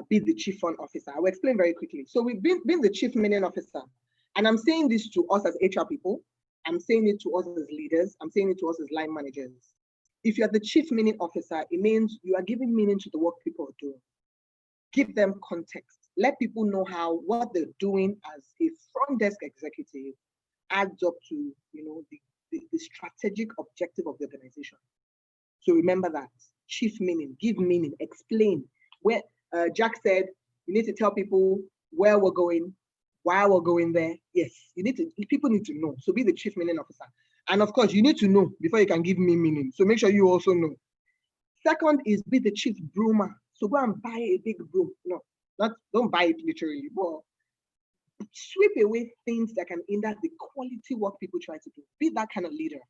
be the chief front officer. I will explain very quickly. So we've been the chief meaning officer. And I'm saying this to us as HR people. I'm saying it to us as leaders. I'm saying it to us as line managers. If you're the chief meaning officer, it means you are giving meaning to the work people are doing. Give them context. Let people know how what they're doing as a front desk executive adds up to the strategic objective of the organization. So remember that. Chief meaning, give meaning, explain. Where Jack said, you need to tell people where we're going, why we're going there. Yes, people need to know. So be the chief meaning officer. And of course, you need to know before you can give me meaning. So make sure you also know. Second is be the chief broomer. So go and buy a big broom. Don't buy it literally, but sweep away things that can hinder the quality work people try to do. Be that kind of leader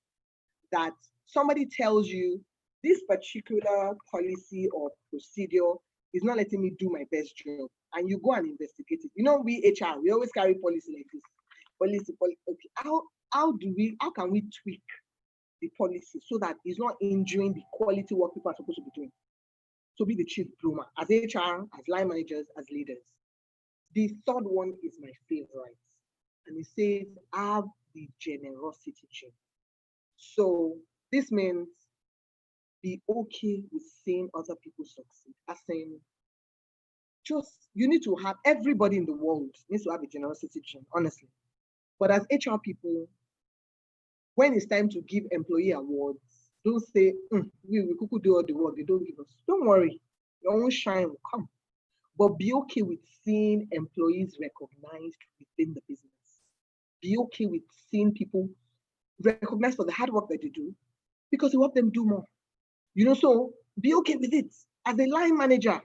that somebody tells you this particular policy or procedure is not letting me do my best job, and you go and investigate it. We HR, we always carry policy like this. Policy. Okay, how can we tweak the policy so that it's not injuring the quality work people are supposed to be doing? So be the chief bloomer as HR, as line managers, as leaders. The third one is my favorite, and it says have the generosity gene. So this means be okay with seeing other people succeed. As in, you need to have, everybody in the world needs to have a generosity gene, honestly. But as HR people, when it's time to give employee awards, don't say, we could do all the work, they don't give us. Don't worry, your own shine will come. But be okay with seeing employees recognized within the business. Be okay with seeing people recognized for the hard work that they do, because you help them do more. So be okay with it. As a line manager,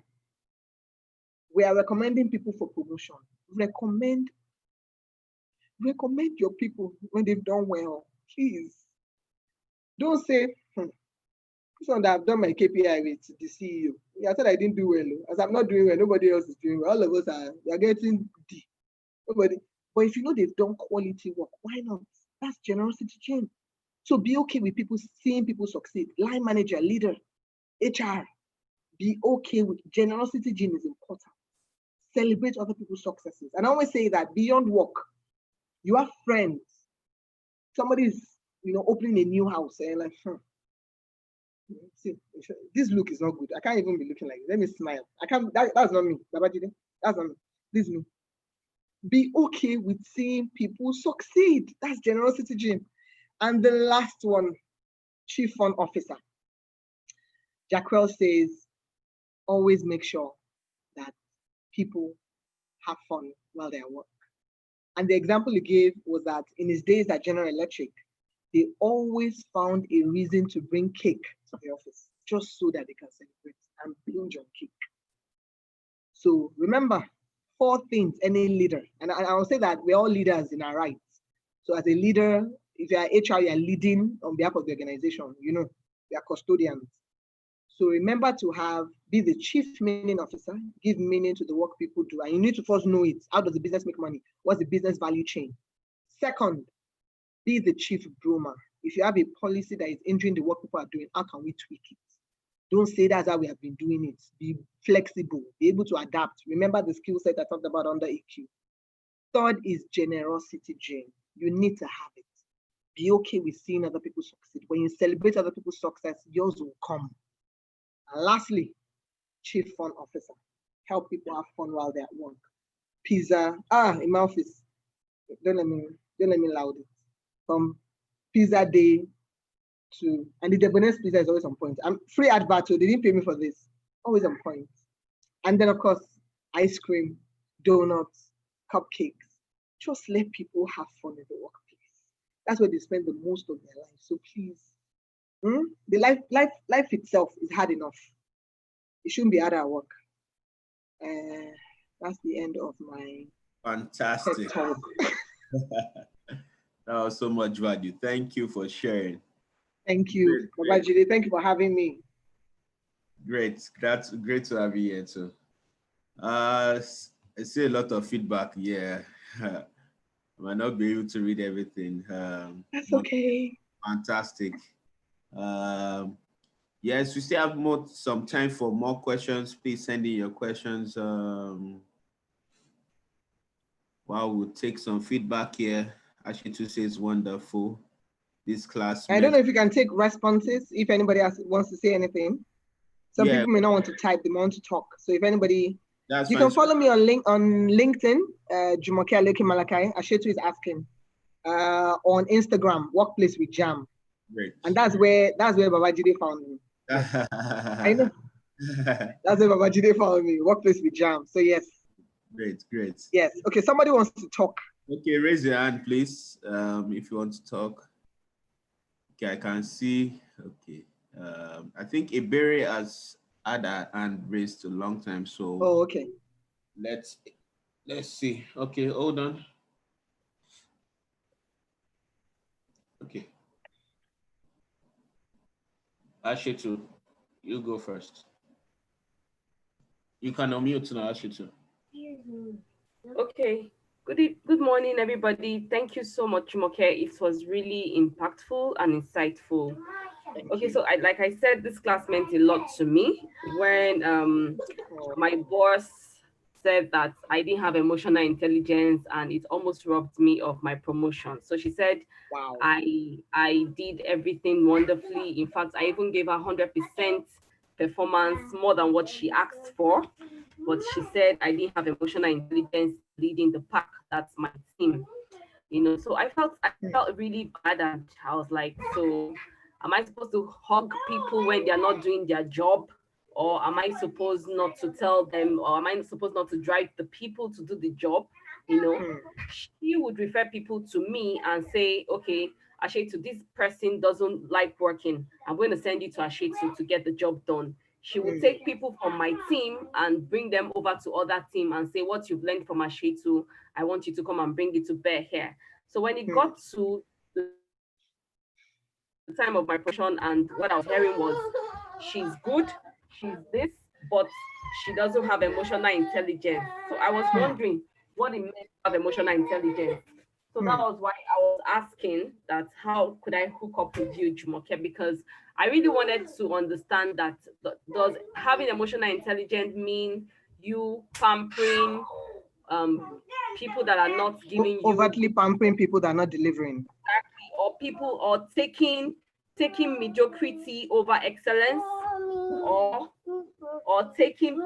we are recommending people for promotion. Recommend your people when they've done well. Please. Don't say, this one that I've done my KPI with the CEO. I said I didn't do well. As I'm not doing well, nobody else is doing well. All of us are getting D. Nobody. But if they've done quality work, why not? That's generosity gene. So be okay with people seeing people succeed. Line manager, leader, HR, be okay with generosity gene is important. Celebrate other people's successes. And I always say that beyond work, you have friends. Somebody is, opening a new house and See, this look is not good. I can't even be looking like this. Let me smile. I can't. That's not me. Babajide. That's not me. This is me. Be okay with seeing people succeed. That's generosity, Jim. And the last one, Chief Fun Officer. Jacquel says, always make sure that people have fun while they're at work. And the example he gave was that in his days at General Electric, they always found a reason to bring cake to the office, just so that they can celebrate and binge on cake. So remember, 4 things any leader, and I will say that we're all leaders in our rights. So as a leader, if you're HR, you're leading on behalf of the organization, you know, we are custodians. So remember to be the chief meaning officer, give meaning to the work people do. And you need to first know it. How does the business make money? What's the business value chain? Second, be the chief groomer. If you have a policy that is injuring the work people are doing, how can we tweak it? Don't say that's how we have been doing it. Be flexible, be able to adapt. Remember the skill set I talked about under EQ. Third is generosity, Jane. You need to have it. Be okay with seeing other people succeed. When you celebrate other people's success, yours will come. And lastly, Chief Fun Officer. Help people have fun while they're at work. Pizza, in my office. Don't let me loud it. From pizza day to, and the Debonese pizza is always on point. I'm free advert, so they didn't pay me for this. Always on point. And then of course, ice cream, donuts, cupcakes. Just let people have fun in the workplace. That's where they spend the most of their life. So please, the life itself is hard enough. It shouldn't be hard at work. That's the end of my fantastic talk. That was so much value. Thank you for sharing. Thank you, Babajide. Thank you for having me. Great. That's great to have you here too. I see a lot of feedback. Yeah. I might not be able to read everything. That's okay. Fantastic. Yes, we still have some time for more questions. Please send in your questions. While we'll take some feedback here. Ashitu says wonderful. This class. I don't know if you can take responses if anybody else wants to say anything. Some people may not want to type, they want to talk. So if anybody, you can follow me on LinkedIn, Jumoke Aleki Malakai. Ashitu is asking. On Instagram, Workplace with Jam. Great. And that's where Babajide found me. I know. That's where Babajide found me, Workplace with Jam. So yes. Great. Yes. Okay, somebody wants to talk. Okay, raise your hand, please, if you want to talk. Okay, I can see. Okay. I think Iberi has had a hand raised a long time. So okay. Let's see. Okay, hold on. Okay. Ashitu, you go first. You can unmute now, Ashitu. Okay. Good morning, everybody. Thank you so much, Jumoke. It was really impactful and insightful. Okay, so like I said, this class meant a lot to me when my boss said that I didn't have emotional intelligence and it almost robbed me of my promotion. So she said, wow, I did everything wonderfully. In fact, I even gave her 100% performance, more than what she asked for. But she said I didn't have emotional intelligence leading the pack. That's my team. So I felt really bad, and I was like, so am I supposed to hug people when they're not doing their job? Or am I supposed not to tell them, or am I supposed not to drive the people to do the job? She would refer people to me and say, okay, Ashetu, this person doesn't like working. I'm going to send you to Ashetu to get the job done. She would take people from my team and bring them over to other team and say, what you've learned from Ashetu, I want you to come and bring it to bear here. So when it got to the time of my promotion, and what I was hearing was, she's good, she's this, but she doesn't have emotional intelligence. So I was wondering what it meant to have emotional intelligence. So that was why I was asking that how could I hook up with you, Jumoke? Because I really wanted to understand that does having emotional intelligence mean you pampering people that are not giving you overtly pampering people that are not delivering, exactly, or people or taking taking mediocrity over excellence, or taking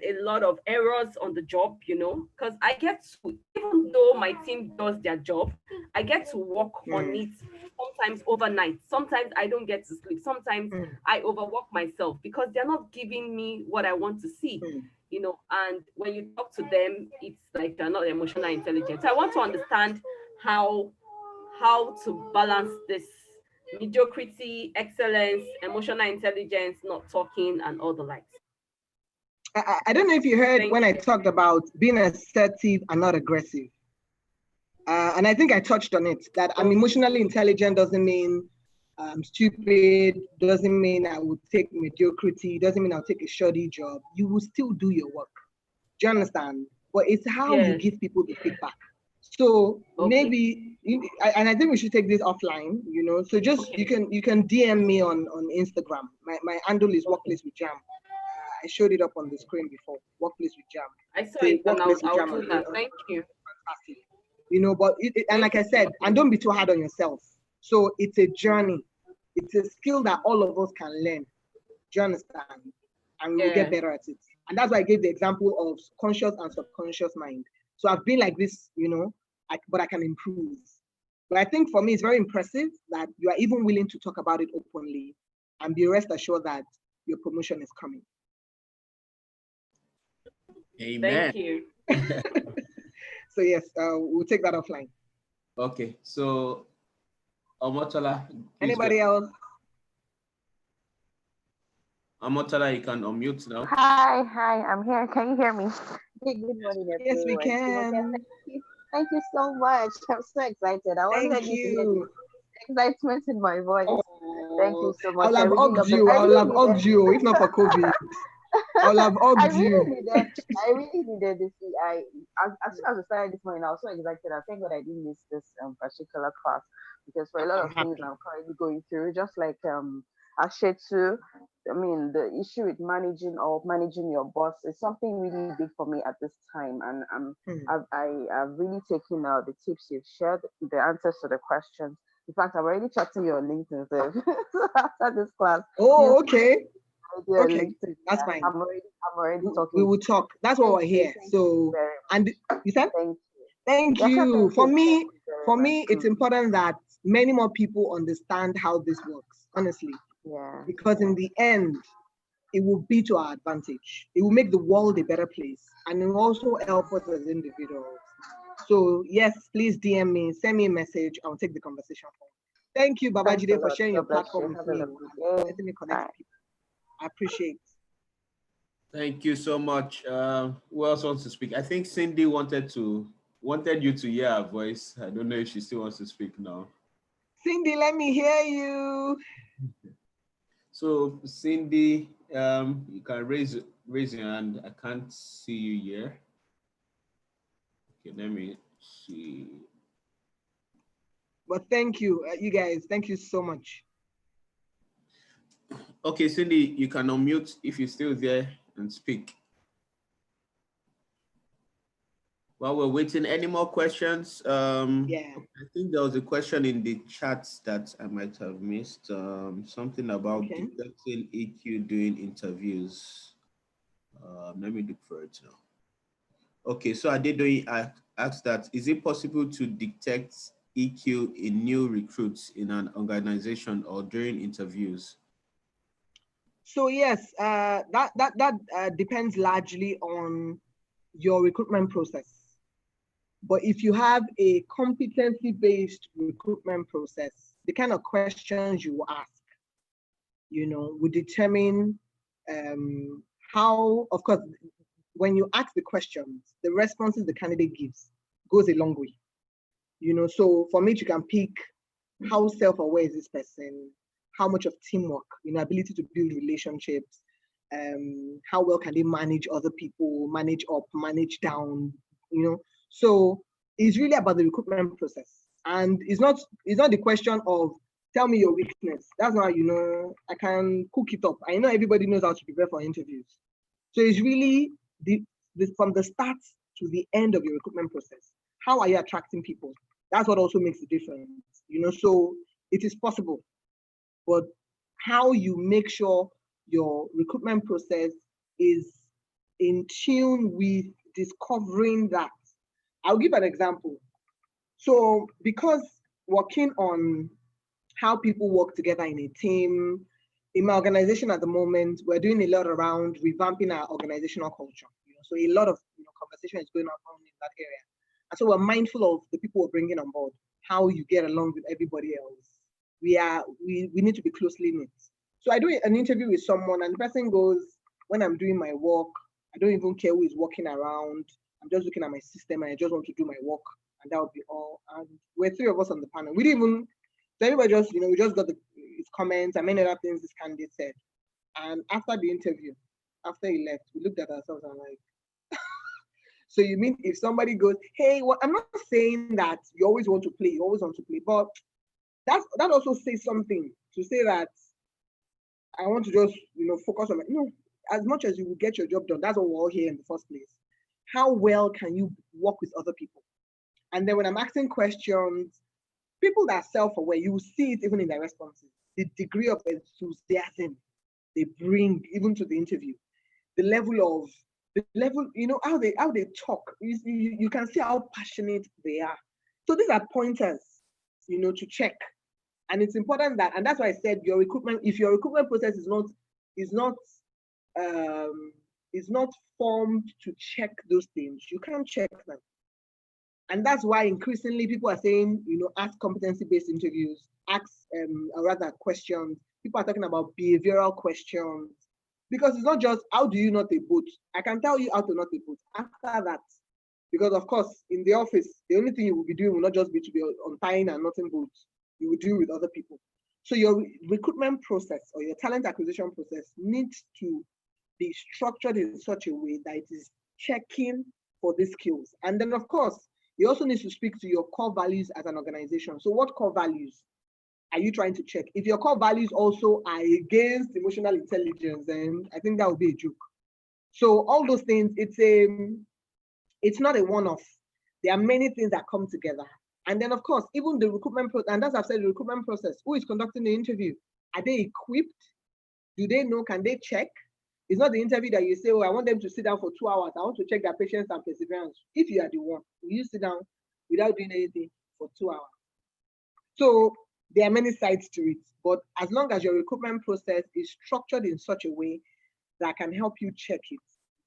a lot of errors on the job, because I get to, even though my team does their job, I get to work on it sometimes overnight. Sometimes I don't get to sleep. Sometimes I overwork myself because they're not giving me what I want to see. And when you talk to them, it's like they're not emotional intelligent. So I want to understand how to balance this mediocrity, excellence, emotional intelligence, not talking, and all the likes. I don't know if you heard when I talked about being assertive and not aggressive. And I think I touched on it, that I'm emotionally intelligent doesn't mean I'm stupid, doesn't mean I would take mediocrity, doesn't mean I'll take a shoddy job. You will still do your work. Do you understand? But it's how you give people the feedback. So maybe, and I think we should take this offline, so just you can DM me on Instagram. My handle is Workplace with Jam. I showed it up on the screen before, Workplace with Jam. I saw it and I'll do that. Thank you. Fantastic. But and like I said, and don't be too hard on yourself. So it's a journey. It's a skill that all of us can learn. Do you understand? And we'll get better at it. And that's why I gave the example of conscious and subconscious mind. So I've been like this, but I can improve. But I think for me, it's very impressive that you are even willing to talk about it openly, and be rest assured that your promotion is coming. Amen. Thank you. So yes, we'll take that offline. Okay, so Omotola. Anybody else? Omotola, you can unmute now. Hi, I'm here. Can you hear me? Good morning, everyone. Yes, we can. Thank you so much. I'm so excited. I wanted you to hear the excitement in my voice. Thank you so much. I'll have hugged you if not for COVID. I'll have hugged you. I really needed this. As soon as I started this morning, I was so excited. I thank God I didn't miss this particular class, because for a lot of things I'm currently going through, just like Ashetu, I mean, the issue with managing your boss is something really big for me at this time, and I've really taken the tips you've shared, the answers to the questions. In fact, I'm already chatting you on LinkedIn after this class. Oh, okay. Okay, LinkedIn. that's fine. I'm already talking. We will talk. That's why we're here. So, and you said? Thank you. For me, it's important that many more people understand how this works, honestly. Yeah. Because in the end, it will be to our advantage. It will make the world a better place, and it will also help us as individuals. So yes, please DM me, send me a message. I'll take the conversation forward. Thank you, Babajide, for sharing your platform with me. Letting me connect with people. I appreciate. Thank you so much. Who else wants to speak? I think Cindy wanted you to hear her voice. I don't know if she still wants to speak now. Cindy, let me hear you. So Cindy, you can raise your hand. I can't see you here. Okay, let me see. But thank you, you guys. Thank you so much. Okay, Cindy, you can unmute if you're still there and speak. While we're waiting, any more questions? Yeah. I think there was a question in the chat that I might have missed. Something about detecting EQ during interviews. Let me look for it now. Okay, so Adedoyin asked that, is it possible to detect EQ in new recruits in an organization or during interviews? So yes, that depends largely on your recruitment process. But if you have a competency-based recruitment process, the kind of questions you will ask, will determine how, of course, when you ask the questions, the responses the candidate gives goes a long way. So for me, you can pick how self-aware is this person, how much of teamwork, ability to build relationships, how well can they manage other people, manage up, manage down, So it's really about the recruitment process. And it's not the question of tell me your weakness. That's not, I can cook it up. I know everybody knows how to prepare for interviews. So it's really from the start to the end of your recruitment process. How are you attracting people? That's what also makes the difference, So it is possible. but how you make sure your recruitment process is in tune with discovering that. I'll give an example. So because working on how people work together in a team, in my organization at the moment, we're doing a lot around revamping our organizational culture. So a lot of conversation is going on in that area. And so we're mindful of the people we're bringing on board, how you get along with everybody else. We need to be closely knit. So I do an interview with someone and the person goes, when I'm doing my work, I don't even care who is walking around. I'm just looking at my system and I just want to do my work, and that would be all. And we're 3 of us on the panel. We didn't even, so everybody just, we just got his comments and many other things this candidate said. And after the interview, after he left, we looked at ourselves and like, so you mean if somebody goes, hey, well, I'm not saying that you always want to play, but that also says something to say that I want to just, focus on as much as you will get your job done, that's what we're all here in the first place. How well can you work with other people? And then when I'm asking questions, people that are self-aware, you will see it even in their responses, the degree of enthusiasm they bring even to the interview, the level, how they talk. You can see how passionate they are. So these are pointers, to check. And it's important that, and that's why I said if your recruitment process is not formed to check those things, you can't check them. And that's why increasingly people are saying, ask competency-based interviews, questions. People are talking about behavioral questions, because it's not just how do you knot a boat. I can tell you how to knot a boat. After that, because of course, in the office, the only thing you will be doing will not just be to be untying and knotting boats. You will do with other people. So your recruitment process or your talent acquisition process needs to be structured in such a way that it is checking for these skills. And then of course, you also need to speak to your core values as an organization. So what core values are you trying to check? If your core values also are against emotional intelligence, then I think that would be a joke. So all those things, it's not a one-off. There are many things that come together. And then of course, even the recruitment process, and as I've said, the recruitment process, who is conducting the interview? Are they equipped? Do they know? Can they check? It's not the interview that you say, oh, I want them to sit down for 2 hours. I want to check their patience and perseverance. If you are the one, will you sit down without doing anything for 2 hours? So there are many sides to it, but as long as your recruitment process is structured in such a way that can help you check it,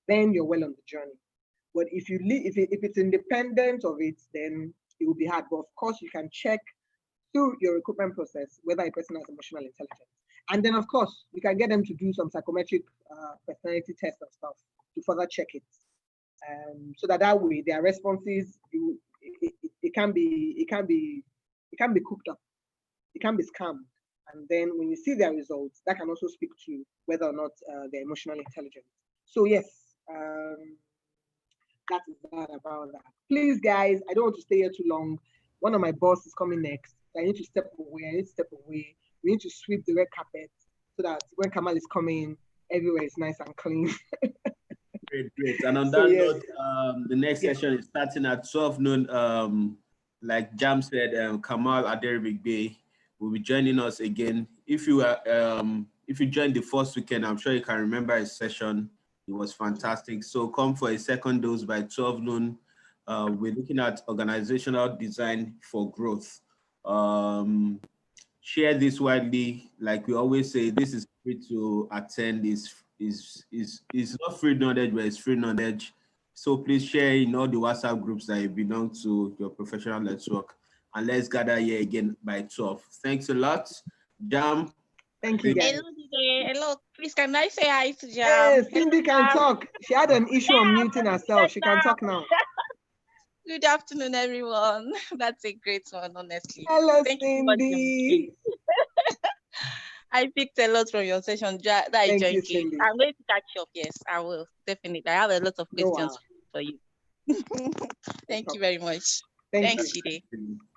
then you're well on the journey. But if it's independent of it, then it will be hard. But of course, you can check through your recruitment process whether a person has emotional intelligence. And then, of course, you can get them to do some psychometric personality tests and stuff to further check it. So that way, their responses, it can be cooked up. It can be scammed. And then when you see their results, that can also speak to whether or not they're emotionally intelligent. So yes, that is that about that. Please, guys, I don't want to stay here too long. One of my boss is coming next. I need to step away. We need to sweep the red carpet so that when Kamal is coming, everywhere is nice and clean. Great. And on that note, the next session is starting at 12 noon. Like Jam said, Kamal Aderibigbe will be joining us again. If you joined the first weekend, I'm sure you can remember his session. It was fantastic. So come for a second dose by 12 noon. We're looking at organizational design for growth. Share this widely. Like we always say, this is free to attend. Is not free knowledge, but it's free knowledge. So please share in all the WhatsApp groups that you belong to, your professional network. And let's gather here again by 12. Thanks a lot. Jam. Thank you, guys. Hello. Please, can I say hi to Jam? Yes, Cindy can talk. She had an issue on muting herself. She can talk now. Good afternoon, everyone. That's a great one, honestly. Hello, Thank Cindy. I picked a lot from your session that I joined late. I'm going to catch up. Yes, I will. Definitely. I have a lot of questions for you. Thank you very much. Thanks, Chide.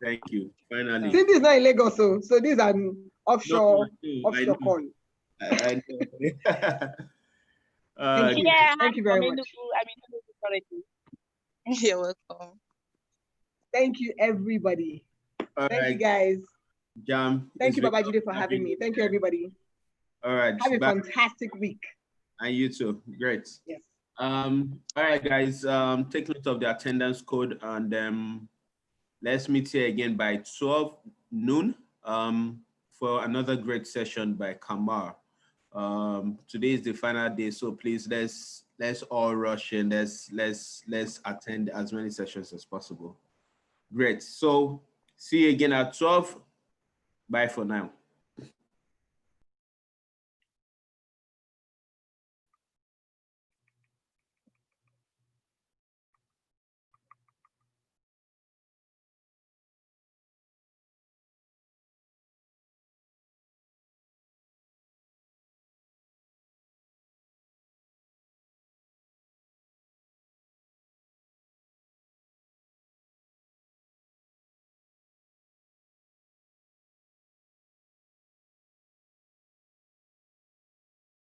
Thank you. Finally. Cindy is not in Lagos, so this is an offshore call. I know. Thank you very much. You're welcome. Thank you, everybody. Thank you, guys. Jam. Thank you, Babajide, for having me. Thank you, everybody. All right. Have a fantastic week. And you too. Great. Yes. All right, guys. Take note of the attendance code, and let's meet here again by 12 noon for another great session by Kamar. Today is the final day, so please let's all rush in. Let's attend as many sessions as possible. Great. So see you again at 12. Bye for now.